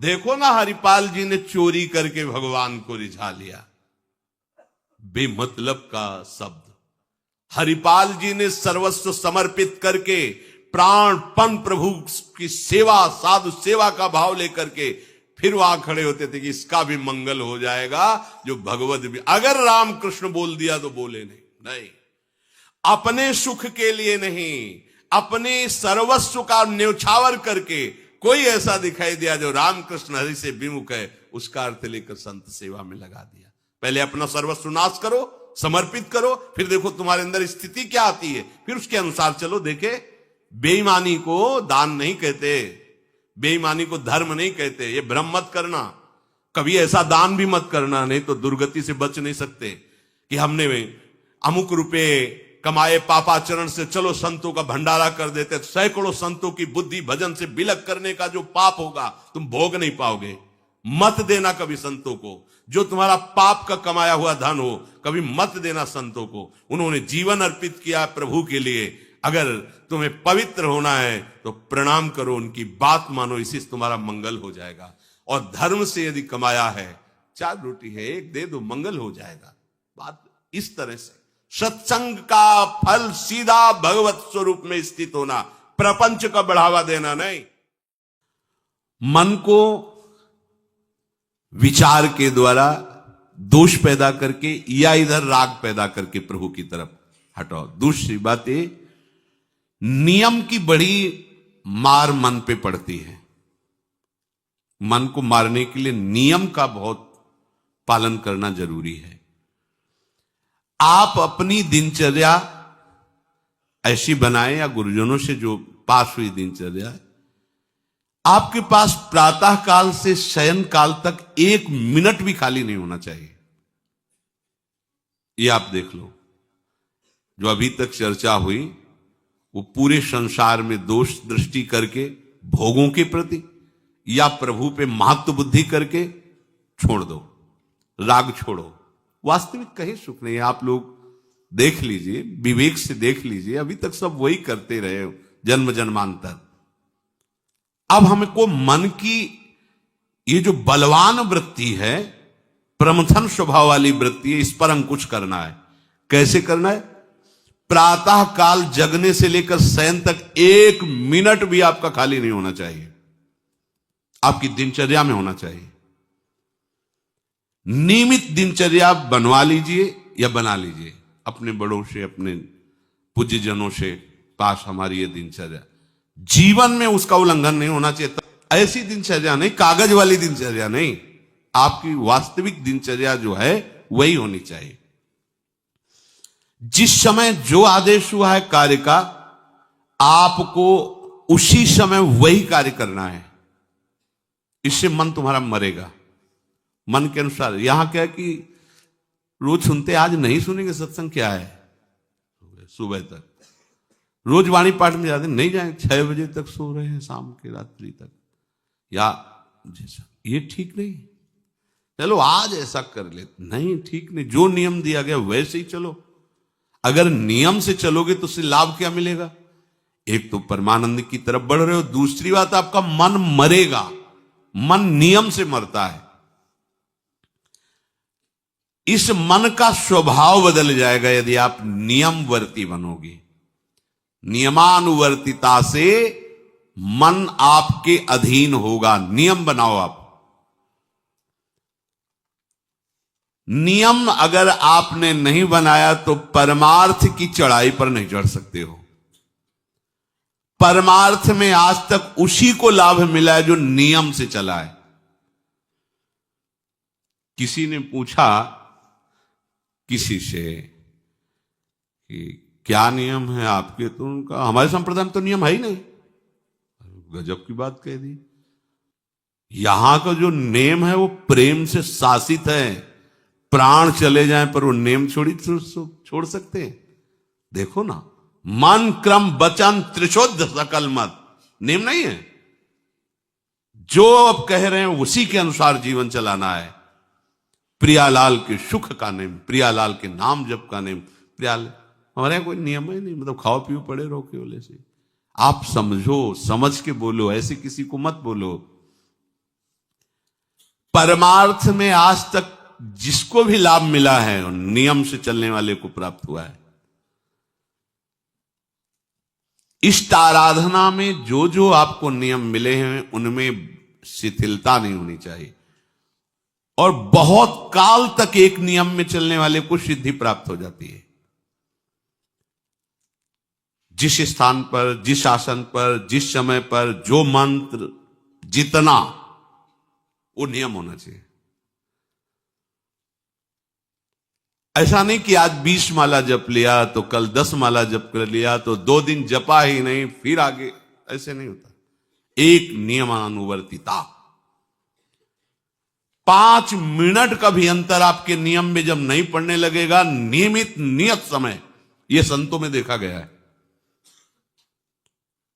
देखो ना हरिपाल जी ने चोरी करके भगवान को रिझा लिया, बेमतलब का शब्द। हरिपाल जी ने सर्वस्व समर्पित करके प्राणपण प्रभु की सेवा, साधु सेवा का भाव लेकर के फिर वहां खड़े होते थे कि इसका भी मंगल हो जाएगा, जो भगवत भी। अगर रामकृष्ण बोल दिया तो बोले नहीं। अपने सुख के लिए नहीं, अपने सर्वस्व का न्यौछावर करके कोई ऐसा दिखाई दिया जो रामकृष्ण हरि से विमुख है, उसका अर्थ लेकर संत सेवा में लगा दिया। पहले अपना सर्वस्व नाश करो, समर्पित करो, फिर देखो तुम्हारे अंदर स्थिति क्या आती है, फिर उसके अनुसार चलो। देखे, बेईमानी को दान नहीं कहते, बेईमानी को धर्म नहीं कहते, ये भ्रम मत करना। कभी ऐसा दान भी मत करना, नहीं तो दुर्गति से बच नहीं सकते कि हमने अमुक रुपए कमाए पापाचरण से, चलो संतों का भंडारा कर देते। सैकड़ों संतों की बुद्धि भजन से बिलक करने का जो पाप होगा तुम भोग नहीं पाओगे। मत देना कभी संतों को, जो तुम्हारा पाप का कमाया हुआ धन हो, कभी मत देना संतों को। उन्होंने जीवन अर्पित किया प्रभु के लिए। अगर तुम्हें पवित्र होना है तो प्रणाम करो, उनकी बात मानो, इसी से तुम्हारा मंगल हो जाएगा। और धर्म से यदि कमाया है, 4 रोटी है, 1 दे दो, मंगल हो जाएगा। बात इस तरह से। सत्संग का फल सीधा भगवत स्वरूप में स्थित होना, प्रपंच का बढ़ावा देना नहीं। मन को विचार के द्वारा दोष पैदा करके या इधर राग पैदा करके प्रभु की तरफ हटाओ। दूसरी बात ये, नियम की बड़ी मार मन पे पड़ती है। मन को मारने के लिए नियम का बहुत पालन करना जरूरी है। आप अपनी दिनचर्या ऐसी बनाएं, या गुरुजनों से जो पास हुई दिनचर्या, आपके पास प्रातः काल से शयन काल तक 1 मिनट भी खाली नहीं होना चाहिए। ये आप देख लो, जो अभी तक चर्चा हुई वो पूरे संसार में दोष दृष्टि करके भोगों के प्रति या प्रभु पे महत्व बुद्धि करके छोड़ दो, राग छोड़ो। वास्तविक कहीं सुख नहीं है। आप लोग देख लीजिए, विवेक से देख लीजिए, अभी तक सब वही करते रहे जन्म जन्मांतर। अब हमको मन की ये जो बलवान वृत्ति है, प्रमथन स्वभाव वाली वृत्ति है, इस पर अंकुश करना है। कैसे करना है? प्रातः काल जगने से लेकर शयन तक 1 मिनट भी आपका खाली नहीं होना चाहिए, आपकी दिनचर्या में होना चाहिए। नियमित दिनचर्या बनवा लीजिए या बना लीजिए अपने बड़ों से, अपने पूज्यजनों से पास हमारी ये दिनचर्या, जीवन में उसका उल्लंघन नहीं होना चाहिए। ऐसी दिनचर्या नहीं, कागज वाली दिनचर्या नहीं, आपकी वास्तविक दिनचर्या जो है वही होनी चाहिए। जिस समय जो आदेश हुआ है कार्य का, आपको उसी समय वही कार्य करना है। इससे मन तुम्हारा मरेगा, मन के अनुसार। यहां क्या है कि रोज सुनते, आज नहीं सुनेंगे सत्संग, क्या है सुबह तक रोज वाणी पाठ में जाते, नहीं जाए 6 बजे तक सो रहे हैं, शाम के रात्रि तक, या जैसा, ये ठीक नहीं। चलो आज ऐसा कर ले, नहीं ठीक नहीं, जो नियम दिया गया वैसे ही चलो। अगर नियम से चलोगे तो उससे लाभ क्या मिलेगा? एक तो परमानंद की तरफ बढ़ रहे हो, दूसरी बात आपका मन मरेगा। मन नियम से मरता है। इस मन का स्वभाव बदल जाएगा यदि आप नियमवर्ती बनोगे। नियमानुवर्तिता से मन आपके अधीन होगा। नियम बनाओ आप। नियम अगर आपने नहीं बनाया तो परमार्थ की चढ़ाई पर नहीं चढ़ सकते हो। परमार्थ में आज तक उसी को लाभ मिला है जो नियम से चला है। किसी ने पूछा किसी से कि क्या नियम है आपके, तो उनका हमारे संप्रदाय में तो नियम है ही नहीं। गजब की बात कह दी। यहां का जो नेम है वो प्रेम से शासित है। प्राण चले जाएं पर वो नेम छोड़ सकते हैं? देखो ना, मन क्रम वचन त्रिशुद्ध सकल मत, नेम नहीं है। जो अब कह रहे हैं उसी के अनुसार जीवन चलाना है। प्रियालाल के सुख का नेम, प्रियालाल के नाम जप का नेम। प्रियालाल हमारे यहां कोई नियम ही नहीं, मतलब खाओ पियो पड़े रहो केवल से। आप समझो, समझ के बोलो, ऐसे किसी को मत बोलो। परमार्थ में आज तक जिसको भी लाभ मिला है नियम से चलने वाले को प्राप्त हुआ है। इष्ट आराधना में जो जो आपको नियम मिले हैं उनमें शिथिलता नहीं होनी चाहिए, और बहुत काल तक एक नियम में चलने वाले को सिद्धि प्राप्त हो जाती है। जिस स्थान पर, जिस आसन पर, जिस समय पर जो मंत्र जितना, वो नियम होना चाहिए। ऐसा नहीं कि आज 20 माला जप लिया तो कल 10 माला जप कर लिया तो 2 दिन जपा ही नहीं फिर आगे, ऐसे नहीं होता। एक नियमानुवर्तिता। 5 मिनट का भी अंतर आपके नियम में जब नहीं पड़ने लगेगा, नियमित नियत समय, यह संतों में देखा गया है।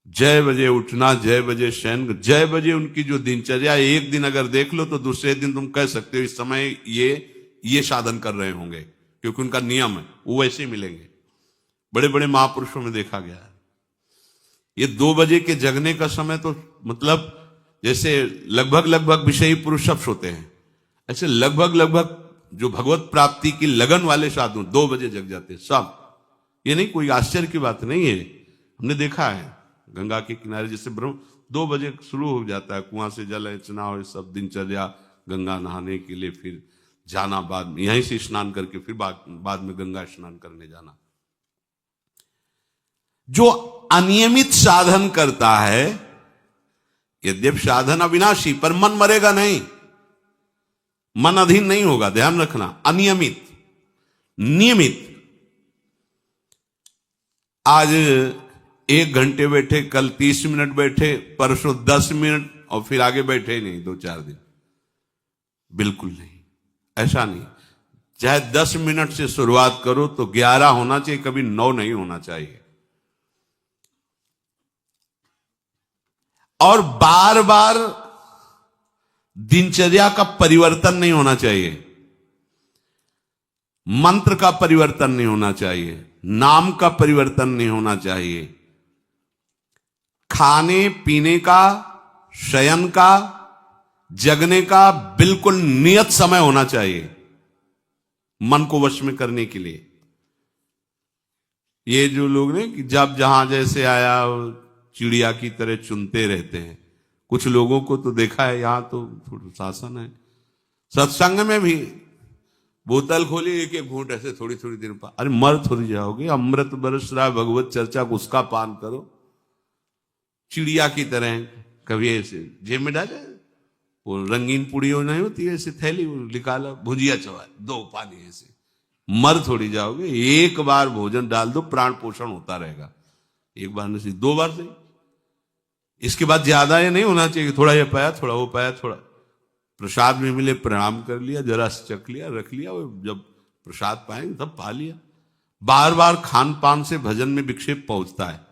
6 बजे उठना, 6 बजे शयन, 6 बजे उनकी जो दिनचर्या, एक दिन अगर देख लो तो दूसरे दिन तुम कह सकते हो इस समय ये साधन कर रहे होंगे, क्योंकि उनका नियम है, वो वैसे ही मिलेंगे। बड़े बड़े महापुरुषों में देखा गया है। ये 2 बजे के जगने का समय तो मतलब जैसे लगभग विषयी पुरुष सब सोते हैं, ऐसे लगभग जो भगवत प्राप्ति की लगन वाले साधु 2 बजे जग जाते हैं सब। ये नहीं कोई आश्चर्य की बात नहीं है, हमने देखा है। गंगा के किनारे जैसे ब्रह्म 2 बजे शुरू हो जाता है, कुआं से जल अर्चना और सब दिनचर्या, गंगा नहाने के लिए फिर जाना, बाद में यहीं से स्नान करके फिर बाद में गंगा स्नान करने जाना। जो अनियमित साधन करता है, यद्यप साधन अविनाशी, पर मन मरेगा नहीं, मन अधीन नहीं होगा, ध्यान रखना। अनियमित, नियमित, आज 1 घंटे बैठे, कल 30 मिनट बैठे, परसों 10 मिनट और फिर आगे बैठे ही नहीं 2-4 दिन, बिल्कुल नहीं, ऐसा नहीं। चाहे 10 मिनट से शुरुआत करो तो 11 होना चाहिए, कभी 9 नहीं होना चाहिए। और बार बार दिनचर्या का परिवर्तन नहीं होना चाहिए, मंत्र का परिवर्तन नहीं होना चाहिए, नाम का परिवर्तन नहीं होना चाहिए। खाने पीने का, शयन का, जगने का बिल्कुल नियत समय होना चाहिए मन को वश में करने के लिए। ये जो लोग ने कि जब जहां जैसे आया चिड़िया की तरह चुनते रहते हैं, कुछ लोगों को तो देखा है, यहां तो थोड़ा शासन है। सत्संग में भी बोतल खोली, एक घूंट ऐसे थोड़ी थोड़ी देर पर, अरे मर थोड़ी जाओगे, अमृत बरस रहा भगवत चर्चा को, उसका पान करो। चिड़िया की तरह कभी ऐसे जेब में डाले, वो रंगीन पुड़ियों नहीं होती ऐसे थैली निकाला, भुजिया चवा 2 पानी, ऐसे मर थोड़ी जाओगे। एक बार भोजन डाल दो, प्राण पोषण होता रहेगा। एक बार नहीं, 2 बार से, इसके बाद ज्यादा ये नहीं होना चाहिए, थोड़ा ये पाया, थोड़ा वो पाया, थोड़ा प्रसाद में मिले प्रणाम कर लिया, जरा चख लिया, रख लिया, जब प्रसाद पाएंगे तब पा लिया। बार बार खान पान से भजन में विक्षेप पहुंचता है।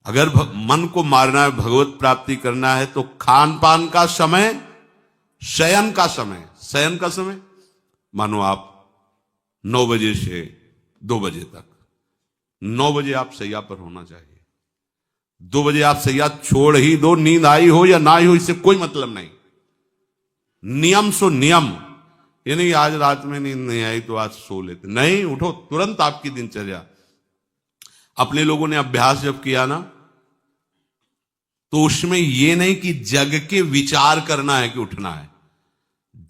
अगर मन को मारना है, भगवत प्राप्ति करना है, तो खान पान का समय, शयन का समय, शयन का समय मानो आप 9 बजे से 2 बजे तक, 9 बजे आप सैया पर होना चाहिए। 2 बजे आप सैया छोड़ ही दो, नींद आई हो या ना आई हो, इससे कोई मतलब नहीं। नियम सो नियम, ये नहीं आज रात में नींद नहीं आई तो आज सो लेते, नहीं, उठो तुरंत आपकी दिनचर्या। अपने लोगों ने अभ्यास जब किया ना, तो उसमें यह नहीं कि जग के विचार करना है कि उठना है।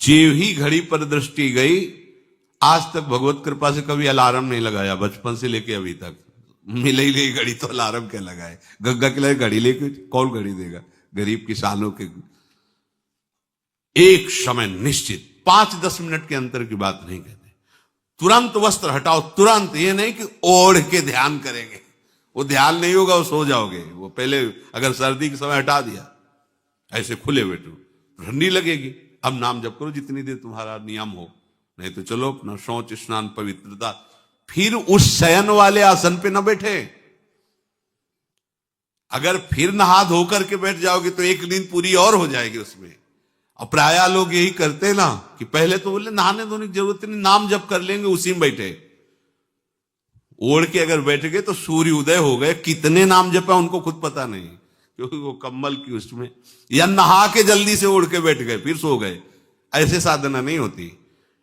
जेव ही घड़ी पर दृष्टि गई, आज तक भगवत कृपा से कभी अलार्म नहीं लगाया, बचपन से लेके अभी तक। मिले ही नहीं घड़ी तो अलार्म क्या लगाए, गंगा के लिए घड़ी लेके कौन घड़ी देगा, गरीब किसानों के। एक समय निश्चित, 5-10 मिनट के अंतर की बात नहीं कहते, तुरंत वस्त्र हटाओ, तुरंत। ये नहीं कि ओढ़ के ध्यान करेंगे, वो ध्यान नहीं होगा, वो सो जाओगे। वो पहले अगर सर्दी के समय हटा दिया, ऐसे खुले बैठो, ठंडी लगेगी। अब नाम जप करो जितनी देर तुम्हारा नियम हो, नहीं तो चलो अपना शौच स्नान पवित्रता, फिर उस शयन वाले आसन पे न बैठे। अगर फिर नहा धो करके बैठ जाओगे तो एक नींद पूरी और हो जाएगी उसमें। और प्राय लोग यही करते ना कि पहले तो बोले नहाने धोने की जरूरत नहीं, नाम जप कर लेंगे, उसी में बैठे। ओढ़ के अगर बैठ गए तो सूर्य उदय हो गए, कितने नाम जपा उनको खुद पता नहीं, क्योंकि वो कम्बल की उसमें, या नहा के जल्दी से ओढ़ के बैठ गए फिर सो गए। ऐसे साधना नहीं होती।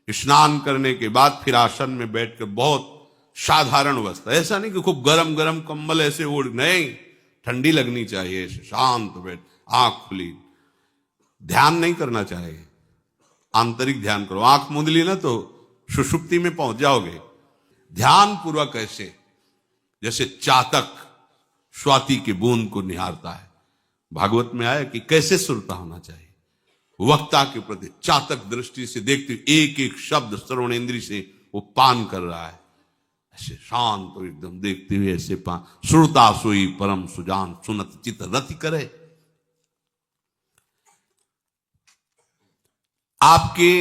स्नान करने के बाद फिर आसन में बैठ कर बहुत साधारण अवस्था, ऐसा नहीं कि खूब गरम गरम कम्बल ऐसे ओढ़, नहीं, ठंडी लगनी चाहिए, शांत बैठ, आंख खुली। ध्यान नहीं करना चाहिए, आंतरिक ध्यान करो। आंख मूंद ली ना तो सुषुप्ति में पहुंच जाओगे। ध्यान पूर्वक ऐसे, जैसे चातक स्वाति के बूंद को निहारता है। भागवत में आया कि कैसे श्रोता होना चाहिए, वक्ता के प्रति चातक दृष्टि से देखते, एक एक शब्द श्रवणेंद्री से वो पान कर रहा है, ऐसे शांत तो एकदम देखते हुए ऐसे पान। श्रोता सोई परम सुजान, सुनत चित रति करे। आपके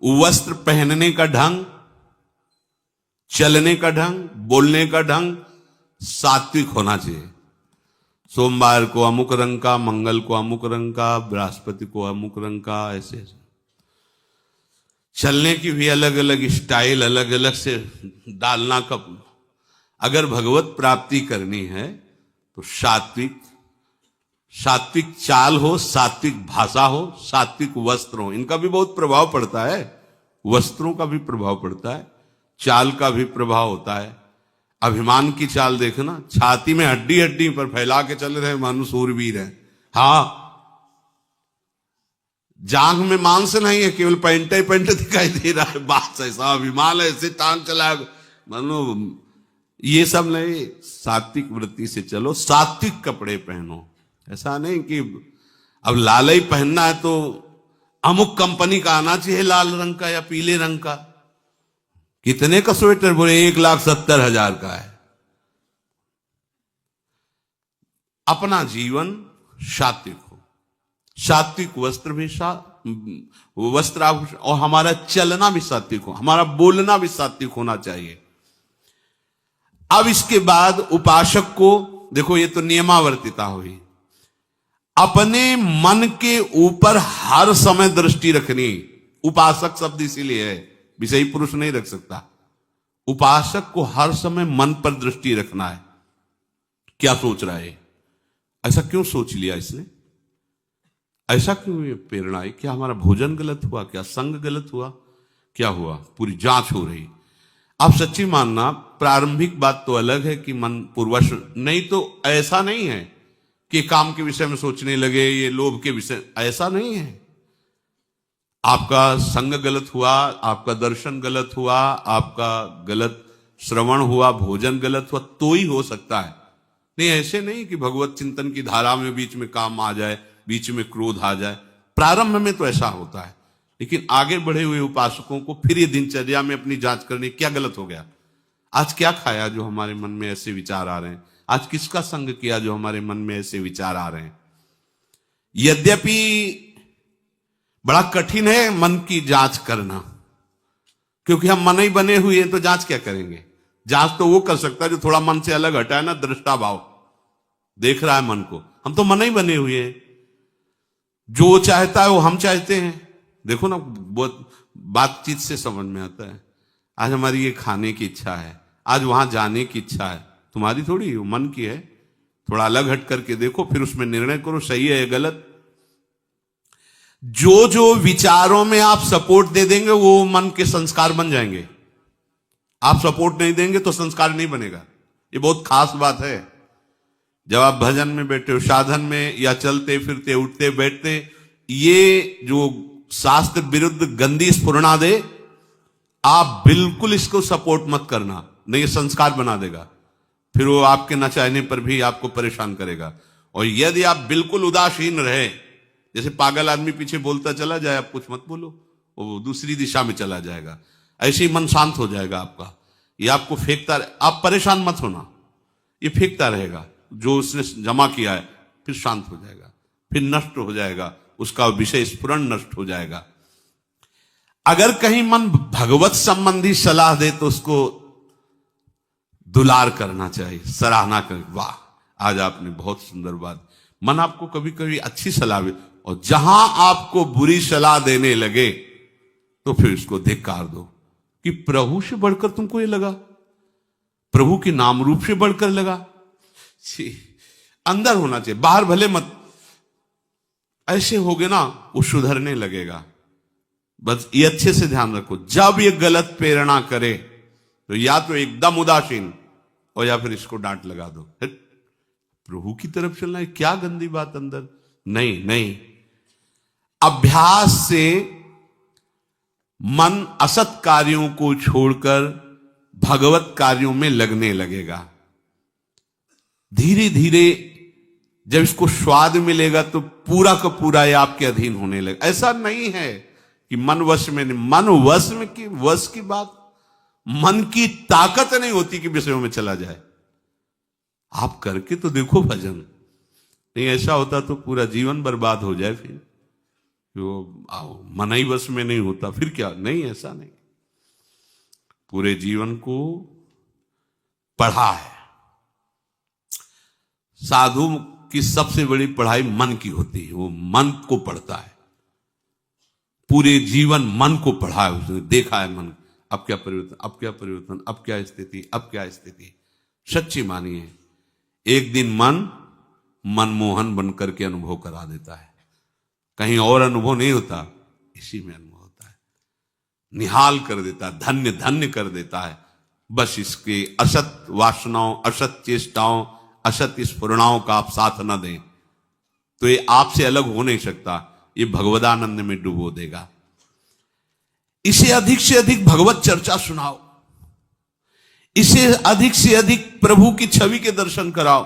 वस्त्र पहनने का ढंग, चलने का ढंग, बोलने का ढंग सात्विक होना चाहिए। सोमवार को अमुक रंग का, मंगल को अमुक रंग का, बृहस्पति को अमुक रंग का, ऐसे ऐसे। चलने की भी अलग अलग स्टाइल, अलग अलग से डालना का। अगर भगवत प्राप्ति करनी है तो सात्विक चाल हो, सात्विक भाषा हो, सात्विक वस्त्र हो। इनका भी बहुत प्रभाव पड़ता है, वस्त्रों का भी प्रभाव पड़ता है, चाल का भी प्रभाव होता है। अभिमान की चाल देखना, छाती में हड्डी हड्डी पर फैला के चल रहे मानो सूरवीर है। हाँ, जांघ में मांस नहीं है, केवल पैंट ही पैंट दिखाई दे रहा है। बात ऐसा अभिमान है, ऐसे टांग चला मानो। ये सब नहीं, सात्विक वृत्ति से चलो, सात्विक कपड़े पहनो। ऐसा नहीं कि अब लाल ही पहनना है तो अमुक कंपनी का आना चाहिए, लाल रंग का या पीले रंग का। कितने का स्वेटर? बोले 1,70,000 का है। अपना जीवन सात्विक हो, सात्विक वस्त्र भी वस्त्र आभूषण, और हमारा चलना भी सात्विक हो, हमारा बोलना भी सात्विक होना चाहिए। अब इसके बाद उपासक को देखो, ये तो नियमावर्तिता हुई। अपने मन के ऊपर हर समय दृष्टि रखनी। उपासक शब्द इसीलिए है, विषयी पुरुष नहीं रख सकता। उपासक को हर समय मन पर दृष्टि रखना है। क्या सोच रहा है, ऐसा क्यों सोच लिया इसने, ऐसा क्यों ये प्रेरणा है? क्या हमारा भोजन गलत हुआ, क्या संग गलत हुआ, क्या हुआ? पूरी जांच हो रही। आप सच्ची मानना, प्रारंभिक बात तो अलग है कि मन पूर्वश, नहीं तो ऐसा नहीं है कि काम के विषय में सोचने लगे, ये लोभ के विषय, ऐसा नहीं है। आपका संग गलत हुआ, आपका दर्शन गलत हुआ, आपका गलत श्रवण हुआ, भोजन गलत हुआ तो ही हो सकता है। नहीं, ऐसे नहीं कि भगवत चिंतन की धारा में बीच में काम आ जाए, बीच में क्रोध आ जाए। प्रारंभ में तो ऐसा होता है, लेकिन आगे बढ़े हुए उपासकों को फिर ये दिनचर्या में अपनी जांच करनी, क्या गलत हो गया, आज क्या खाया जो हमारे मन में ऐसे विचार आ रहे हैं, आज किसका संग किया जो हमारे मन में ऐसे विचार आ रहे हैं। यद्यपि बड़ा कठिन है मन की जांच करना, क्योंकि हम मन ही बने हुए हैं, तो जांच क्या करेंगे? जांच तो वो कर सकता है जो थोड़ा मन से अलग हटा है ना, दृष्टा भाव देख रहा है मन को। हम तो मन ही बने हुए हैं, जो चाहता है वो हम चाहते हैं। देखो ना, बहुत बातचीत से समझ में आता है। आज हमारी ये खाने की इच्छा है, आज वहां जाने की इच्छा है, तुम्हारी थोड़ी, वो मन की है। थोड़ा अलग हट करके देखो, फिर उसमें निर्णय करो, सही है या गलत। जो जो विचारों में आप सपोर्ट दे देंगे वो मन के संस्कार बन जाएंगे। आप सपोर्ट नहीं देंगे तो संस्कार नहीं बनेगा। ये बहुत खास बात है। जब आप भजन में बैठे हो, साधन में, या चलते फिरते, उठते बैठते, ये जो शास्त्र विरुद्ध गंदी स्फुरणा दे, आप बिल्कुल इसको सपोर्ट मत करना, नहीं, ये संस्कार बना देगा। फिर वो आपके न चाहने पर भी आपको परेशान करेगा। और यदि आप बिल्कुल उदासीन रहे, जैसे पागल आदमी पीछे बोलता चला जाए, आप कुछ मत बोलो, वो दूसरी दिशा में चला जाएगा, ऐसे ही मन शांत हो जाएगा आपका। ये आपको फेंकता, आप परेशान मत होना, ये फेंकता रहेगा जो उसने जमा किया है, फिर शांत हो जाएगा, फिर नष्ट हो जाएगा, उसका विषय स्फुरण नष्ट हो जाएगा। अगर कहीं मन भगवत संबंधी सलाह दे तो उसको दुलार करना चाहिए, सराहना कर, वाह आज आपने बहुत सुंदर बात। मन आपको कभी कभी अच्छी सलाह दे, और जहां आपको बुरी सलाह देने लगे तो फिर उसको धिक्कार दो कि प्रभु से बढ़कर तुमको ये लगा, प्रभु के नाम रूप से बढ़कर लगा। अंदर होना चाहिए, बाहर भले मत। ऐसे हो गए ना, वो सुधरने लगेगा। बस ये अच्छे से ध्यान रखो, जब ये गलत प्रेरणा करे तो या तो एकदम उदासीन, और या फिर इसको डांट लगा दो, प्रभु की तरफ चलना है, क्या गंदी बात अंदर। नहीं नहीं, अभ्यास से मन असत कार्यों को छोड़कर भगवत कार्यों में लगने लगेगा। धीरे धीरे जब इसको स्वाद मिलेगा तो पूरा का पूरा ये आपके अधीन होने लगेगा। ऐसा नहीं है कि मन वश में नहीं, मन वश में की वश की बात, मन की ताकत नहीं होती कि विषयों में चला जाए। आप करके तो देखो भजन, नहीं ऐसा होता तो पूरा जीवन बर्बाद हो जाए। फिर वो मन ही वश में नहीं होता फिर क्या? नहीं, ऐसा नहीं। पूरे जीवन को पढ़ा है। साधु की सबसे बड़ी पढ़ाई मन की होती है, वो मन को पढ़ता है। पूरे जीवन मन को पढ़ा है उसने, देखा है मन अब क्या परिवर्तन, अब क्या परिवर्तन, अब क्या स्थिति, अब क्या स्थिति। सच्ची मानिए एक दिन मन मनमोहन बनकर के अनुभव करा देता है। कहीं और अनुभव नहीं होता, इसी में अनुभव होता है। निहाल कर देता है, धन्य धन्य कर देता है। बस इसके असत वासनाओं, असत चेष्टाओं, असत स्फुरणाओं का आप साथ न दें तो ये आपसे अलग हो नहीं सकता, ये भगवदानंद में डुबो देगा। इसे अधिक से अधिक भगवत चर्चा सुनाओ, इसे अधिक से अधिक प्रभु की छवि के दर्शन कराओ।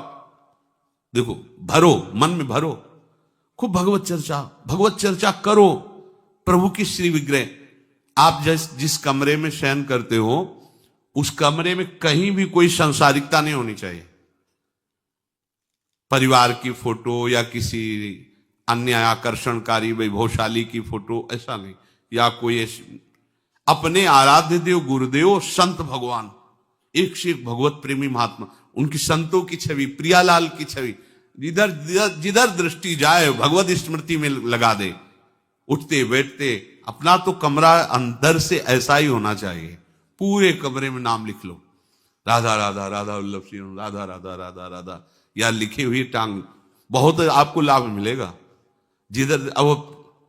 देखो, भरो, मन में भरो, खूब भगवत चर्चा करो। प्रभु की श्री विग्रह, आप जिस कमरे में शयन करते हो उस कमरे में कहीं भी कोई सांसारिकता नहीं होनी चाहिए। परिवार की फोटो या किसी अन्य आकर्षणकारी वैभवशाली की फोटो, ऐसा नहीं। या कोई अपने आराध्य देव गुरुदेव संत भगवान, एक से एक भगवत प्रेमी महात्मा, उनकी संतों की छवि, प्रियालाल की छवि, जिधर दृष्टि जाए भगवत स्मृति में लगा दे। उठते बैठते अपना तो कमरा अंदर से ऐसा ही होना चाहिए। पूरे कमरे में नाम लिख लो, राधा राधा राधा वल्लभ सिंह, राधा राधा राधा राधा, या लिखी हुई टांग, बहुत आपको लाभ मिलेगा। जिधर अब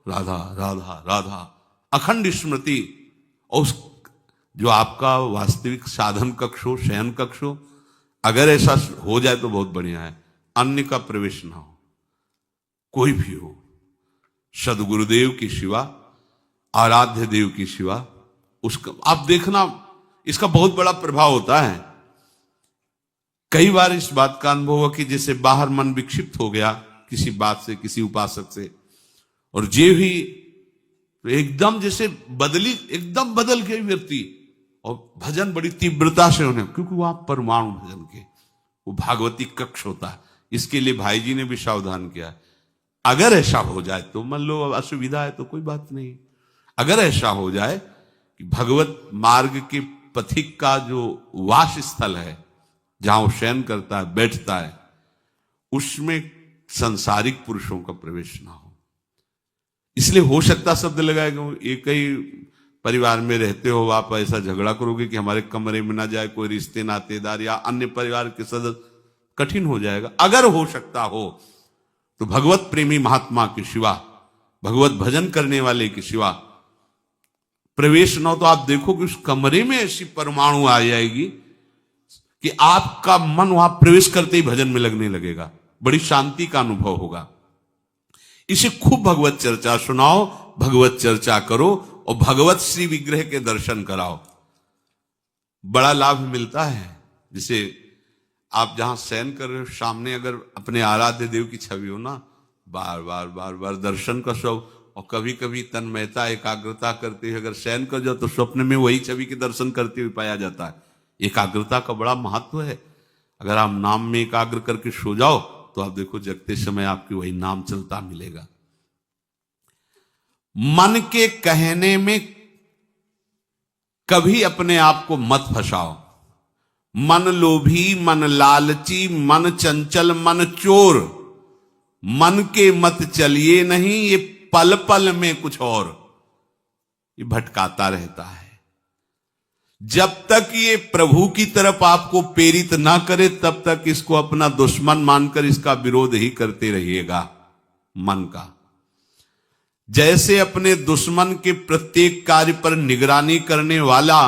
राधा राधा राधा, अखंड स्मृति। और उस जो आपका वास्तविक साधन कक्ष हो, शयन कक्ष हो, अगर ऐसा हो जाए तो बहुत बढ़िया है। अन्य का प्रवेश ना हो, कोई भी हो, सदगुरुदेव की शिवा, आराध्य देव की शिवा, उसका आप देखना, इसका बहुत बड़ा प्रभाव होता है। कई बार इस बात का अनुभव हुआ कि जैसे बाहर मन विक्षिप्त हो गया किसी बात से, किसी उपासक से, और जे भी तो एकदम जैसे एकदम बदल गई व्यक्ति, और भजन बड़ी तीव्रता से होने, क्योंकि वहां परमाणु भजन के वो भागवती कक्ष होता है। इसके लिए भाई जी ने भी सावधान किया। अगर ऐसा हो जाए तो मान लो असुविधा है तो कोई बात नहीं। अगर ऐसा हो जाए कि भगवत मार्ग के पथिक का जो वास स्थल है, जहां वो शयन करता है, बैठता है, उसमें सांसारिक पुरुषों का प्रवेश ना हो। इसलिए हो सकता शब्द लगाएगा, एक ही परिवार में रहते हो, आप ऐसा झगड़ा करोगे कि हमारे कमरे में ना जाए कोई रिश्ते नातेदार या अन्य परिवार के सदस्य, कठिन हो जाएगा। अगर हो सकता हो तो भगवत प्रेमी महात्मा की शिवा, भगवत भजन करने वाले की शिवा प्रवेश न हो तो आप देखो कि उस कमरे में ऐसी परमाणु आ जाएगी कि आपका मन वहां प्रवेश करते ही भजन में लगने लगेगा। बड़ी शांति का अनुभव होगा। इसे खूब भगवत चर्चा सुनाओ, भगवत चर्चा करो और भगवत श्री विग्रह के दर्शन कराओ। बड़ा लाभ मिलता है। जैसे आप जहां शयन कर रहे हो, सामने अगर अपने आराध्य देव की छवि हो ना, बार बार बार बार दर्शन का शौक, और कभी कभी तन्मयता एकाग्रता करते हुए अगर शयन कर जाओ तो स्वप्न में वही छवि के दर्शन करते हुए पाया जाता है। एकाग्रता का बड़ा महत्व है। अगर आप नाम में एकाग्र करके सो जाओ तो आप देखो जगते समय आपकी वही नाम चलता मिलेगा। मन के कहने में कभी अपने आप को मत फंसाओ। मन लोभी, मन लालची, मन चंचल, मन चोर, मन के मत चलिए नहीं, ये पल पल में कुछ और, ये भटकाता रहता है। जब तक ये प्रभु की तरफ आपको प्रेरित ना करे तब तक इसको अपना दुश्मन मानकर इसका विरोध ही करते रहिएगा। मन का जैसे अपने दुश्मन के प्रत्येक कार्य पर निगरानी करने वाला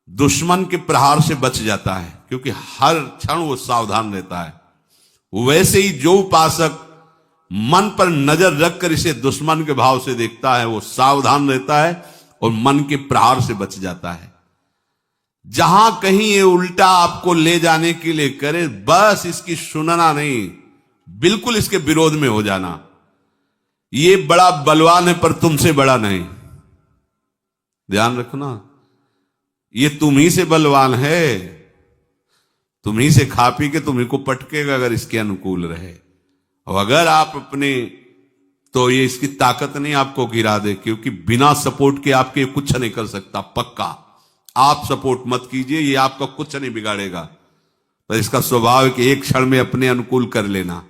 दुश्मन के प्रहार से बच जाता है, क्योंकि हर क्षण वो सावधान रहता है, वैसे ही जो उपासक मन पर नजर रखकर इसे दुश्मन के भाव से देखता है वो सावधान रहता है और मन के प्रहार से बच जाता है। जहां कहीं ये उल्टा आपको ले जाने के लिए करे, बस इसकी सुनना नहीं, बिल्कुल इसके विरोध में हो जाना। ये बड़ा बलवान है पर तुमसे बड़ा नहीं, ध्यान रखना। ये तुम ही से बलवान है, तुम ही से खा पी के तुम्ही को पटकेगा अगर इसके अनुकूल रहे। और अगर आप अपने, तो ये इसकी ताकत नहीं आपको गिरा दे, क्योंकि बिना सपोर्ट के आपके कुछ नहीं कर सकता। पक्का आप सपोर्ट मत कीजिए, ये आपका कुछ नहीं बिगाड़ेगा। पर इसका स्वभाव है कि एक क्षण में अपने अनुकूल कर लेना।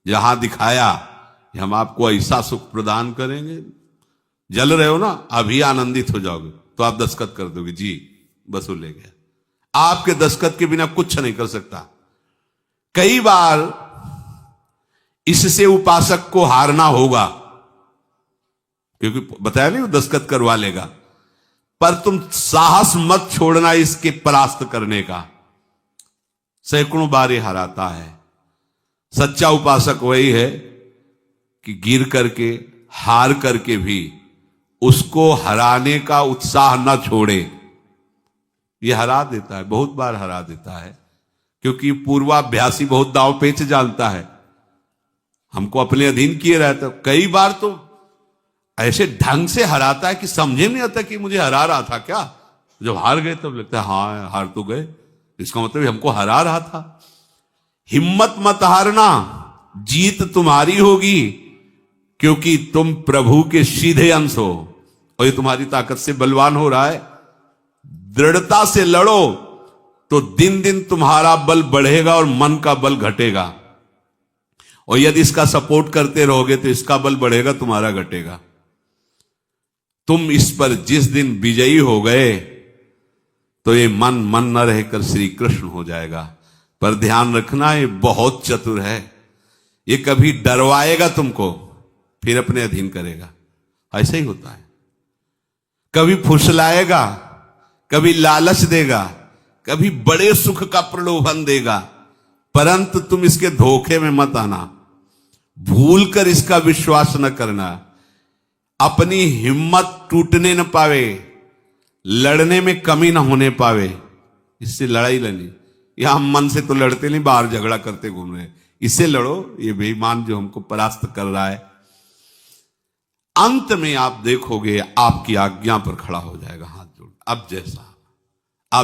जहां दिखाया कि हम आपको ऐसा सुख प्रदान करेंगे, जल रहे हो ना, अभी आनंदित हो जाओगे तो आप दस्तखत कर दोगे, जी वसूल ले गया। आपके दस्तखत के बिना कुछ नहीं कर सकता। कई बार इससे उपासक को हारना होगा, क्योंकि बताया नहीं वो दस्तखत करवा लेगा, पर तुम साहस मत छोड़ना इसके परास्त करने का। सैकड़ों बार ये हराता है। सच्चा उपासक वही है कि गिर करके, हार करके भी उसको हराने का उत्साह न छोड़े। ये हरा देता है, बहुत बार हरा देता है, क्योंकि पूर्वाभ्यासी बहुत दांव पेच जानता है। हमको अपने अधीन किए रहता, कई बार तो ऐसे ढंग से हराता है कि समझे नहीं आता कि मुझे हरा रहा था क्या। जब हार गए तब लगता है हाँ हार तो गए, इसका मतलब हमको हरा रहा था। हिम्मत मत हारना, जीत तुम्हारी होगी, क्योंकि तुम प्रभु के सीधे अंश हो और ये तुम्हारी ताकत से बलवान हो रहा है। दृढ़ता से लड़ो तो दिन दिन तुम्हारा बल बढ़ेगा और मन का बल घटेगा। और यदि इसका सपोर्ट करते रहोगे तो इसका बल बढ़ेगा, तुम्हारा घटेगा। तुम इस पर जिस दिन विजयी हो गए तो ये मन मन न रहकर श्री कृष्ण हो जाएगा। पर ध्यान रखना, ये बहुत चतुर है। ये कभी डरवाएगा तुमको, फिर अपने अधीन करेगा। ऐसा ही होता है। कभी फुसलाएगा, कभी लालच देगा, कभी बड़े सुख का प्रलोभन देगा, परंतु तुम इसके धोखे में मत आना। भूल कर इसका विश्वास न करना। अपनी हिम्मत टूटने न पावे, लड़ने में कमी न होने पावे, इससे लड़ाई लड़नी। यहां हम मन से तो लड़ते नहीं, बाहर झगड़ा करते घूम रहे। इससे लड़ो, ये बेईमान जो हमको परास्त कर रहा है। अंत में आप देखोगे आपकी आज्ञा पर खड़ा हो जाएगा हाथ जोड़। अब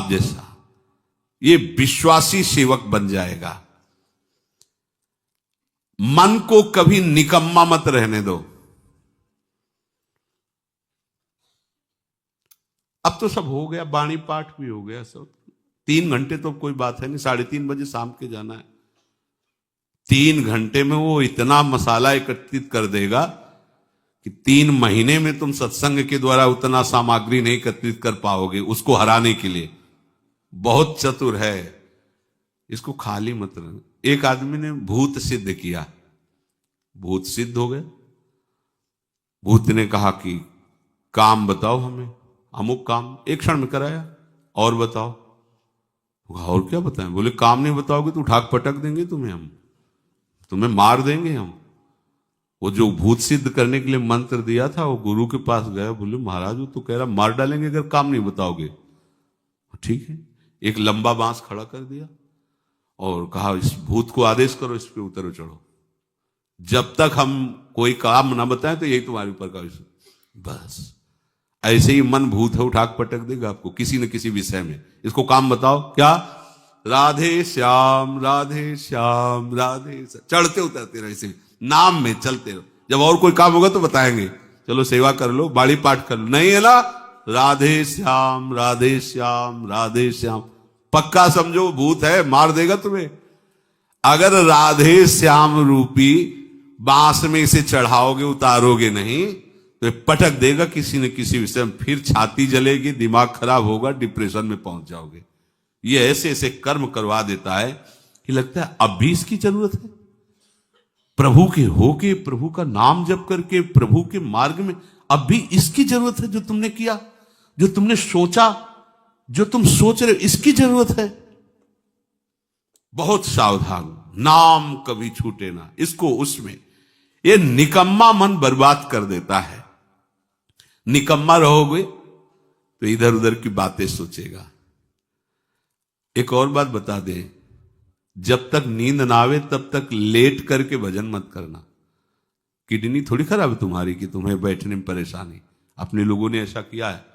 जैसा ये विश्वासी सेवक बन जाएगा। मन को कभी निकम्मा मत रहने दो। अब तो सब हो गया, बाणी पाठ भी हो गया सब। 3 घंटे तो कोई बात है नहीं, 3:30 बजे शाम के जाना है। 3 घंटे में वो इतना मसाला एकत्रित कर देगा कि 3 महीने में तुम सत्संग के द्वारा उतना सामग्री नहीं एकत्रित कर पाओगे उसको हराने के लिए। बहुत चतुर है, इसको खाली मत रहना। एक आदमी ने भूत सिद्ध किया, भूत सिद्ध हो गए। भूत ने कहा कि काम बताओ हमें, अमुक काम। एक क्षण में कराया। और बताओ। और क्या बताएं? बोले काम नहीं बताओगे तो उठा पटक देंगे तुम्हें, हम तुम्हें मार देंगे हम। वो जो भूत सिद्ध करने के लिए मंत्र दिया था, वो गुरु के पास गया। बोले महाराज वो तो कह रहा मार डालेंगे अगर काम नहीं बताओगे। ठीक है, एक लंबा बांस खड़ा कर दिया और कहा इस भूत को आदेश करो, इस पे उतरो चढ़ो। जब तक हम कोई काम ना बताएं तो यही तुम्हारे ऊपर का विषय। बस ऐसे ही मन भूत है, उठा पटक देगा आपको किसी न किसी विषय में। इसको काम बताओ, क्या? राधे श्याम राधे श्याम राधे श्याम। चढ़ते उतरते रहो, इसे नाम में चलते रहो। जब और कोई काम होगा तो बताएंगे, चलो सेवा कर लो, बाड़ी पाठ कर लो। नहीं है ना, राधे श्याम राधे श्याम राधे श्याम। पक्का समझो भूत है, मार देगा तुम्हें। अगर राधे श्याम रूपी बांस में इसे चढ़ाओगे, उतारोगे नहीं तो पटक देगा किसी न किसी विषय में। फिर छाती जलेगी, दिमाग खराब होगा, डिप्रेशन में पहुंच जाओगे। ये ऐसे ऐसे कर्म करवा देता है कि लगता है अब भी इसकी जरूरत है। प्रभु के होके, प्रभु का नाम जप करके, प्रभु के मार्ग में अब भी इसकी जरूरत है। जो तुमने किया, जो तुमने सोचा, जो तुम सोच रहे हो, इसकी जरूरत है। बहुत सावधान, नाम कभी छूटे ना इसको। उसमें ये निकम्मा मन बर्बाद कर देता है। निकम्मा रहोगे तो इधर उधर की बातें सोचेगा। एक और बात बता दे, जब तक नींद ना आवे तब तक लेट करके भजन मत करना। किडनी थोड़ी खराब है तुम्हारी कि तुम्हें बैठने में परेशानी। अपने लोगों ने ऐसा किया है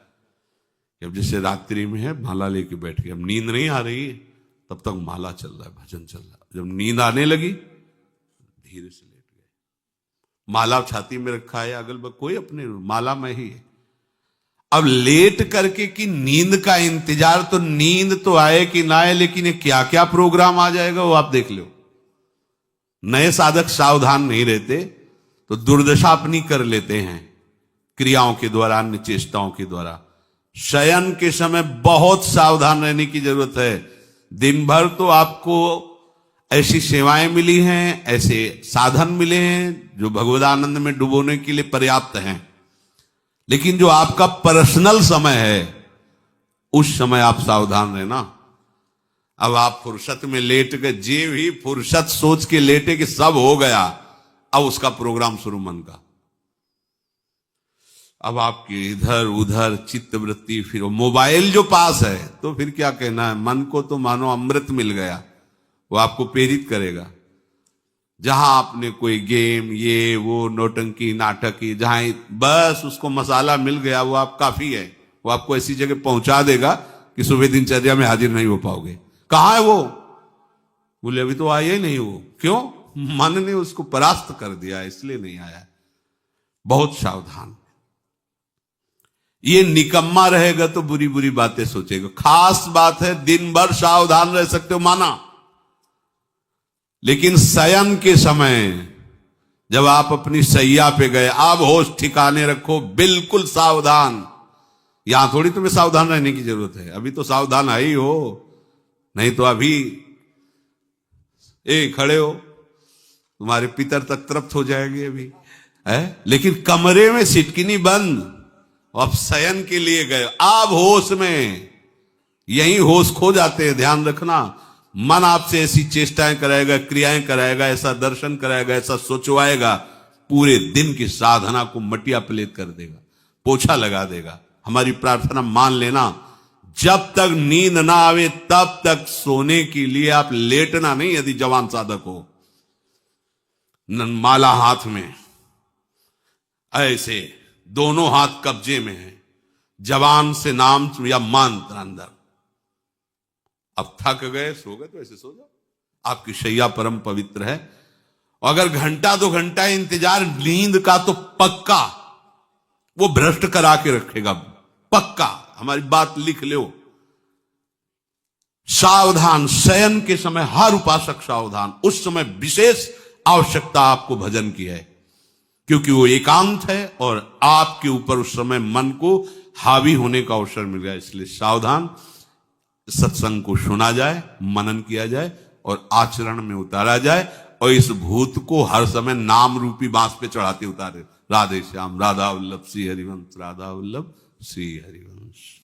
कि अब जैसे रात्रि में है माला लेके बैठ गए, अब नींद नहीं आ रही है तब तक माला चल रहा है, भजन चल रहा है। जब नींद आने लगी धीरे से लेट गए, माला छाती में रखा है, अगल बगल कोई अपने माला में ही है। अब लेट करके कि नींद का इंतजार, तो नींद तो आए कि ना आए, लेकिन ये क्या क्या प्रोग्राम आ जाएगा वो आप देख लो। नए साधक सावधान नहीं रहते तो दुर्दशा अपनी कर लेते हैं क्रियाओं के द्वारा, अन्य चेष्टाओं के द्वारा। शयन के समय बहुत सावधान रहने की जरूरत है। दिन भर तो आपको ऐसी सेवाएं मिली हैं, ऐसे साधन मिले हैं जो भगवदानंद में डुबोने के लिए पर्याप्त हैं, लेकिन जो आपका पर्सनल समय है उस समय आप सावधान रहना। अब आप फुर्सत में लेट गए, जे भी फुर्सत सोच के लेटे कि सब हो गया, अब उसका प्रोग्राम शुरू मन का। अब आपकी इधर उधर चित्त वृत्ति, फिर मोबाइल जो पास है तो फिर क्या कहना है, मन को तो मानो अमृत मिल गया, वो आपको प्रेरित करेगा। जहां आपने कोई गेम ये वो नौटंकी नाटक की, जहां बस उसको मसाला मिल गया वो आप काफी है, वो आपको ऐसी जगह पहुंचा देगा कि सुबह दिनचर्या में हाजिर नहीं हो पाओगे। कहां है वो? बोले अभी तो आया ही नहीं वो। क्यों? मन ने उसको परास्त कर दिया, इसलिए नहीं आया। बहुत सावधान। ये निकम्मा रहेगा तो बुरी बुरी बातें सोचेगा। खास बात है दिन भर सावधान रह सकते हो माना, लेकिन शयन के समय जब आप अपनी सैया पे गए, अब होश ठिकाने रखो, बिल्कुल सावधान। यहां थोड़ी तुम्हें सावधान रहने की जरूरत है, अभी तो सावधान है ही हो, नहीं तो अभी खड़े हो, तुम्हारे पितर तक तृप्त हो जाएंगे अभी है। लेकिन कमरे में सिटकिनी बंद, अब शयन के लिए गए, अब होश में, यही होश खो जाते हैं। ध्यान रखना, मन आपसे ऐसी चेष्टाएं कराएगा, क्रियाएं कराएगा, ऐसा दर्शन कराएगा, ऐसा सोचवाएगा, पूरे दिन की साधना को मटिया पलेट कर देगा, पोछा लगा देगा। हमारी प्रार्थना मान लेना, जब तक नींद ना आवे तब तक सोने के लिए आप लेटना नहीं। यदि जवान साधक हो, माला हाथ में, ऐसे दोनों हाथ कब्जे में है, जवान से नाम या मंत्र अंदर। अब थक गए, सो गए तो ऐसे सो जाओ, आपकी शैया परम पवित्र है। अगर घंटा 2 घंटा इंतजार नींद का तो पक्का वो भ्रष्ट करा के रखेगा, पक्का। हमारी बात लिख लो। सावधान, शयन के समय हर उपासक सावधान। उस समय विशेष आवश्यकता आपको भजन की है, क्योंकि वो एकांत है और आपके ऊपर उस समय मन को हावी होने का अवसर मिल गया। इसलिए सावधान, सत्संग को सुना जाए, मनन किया जाए और आचरण में उतारा जाए, और इस भूत को हर समय नाम रूपी बांस पे चढ़ाते उतारे। राधे श्याम, राधा वल्लभ श्री हरिवंश, राधा वल्लभ श्री हरिवंश।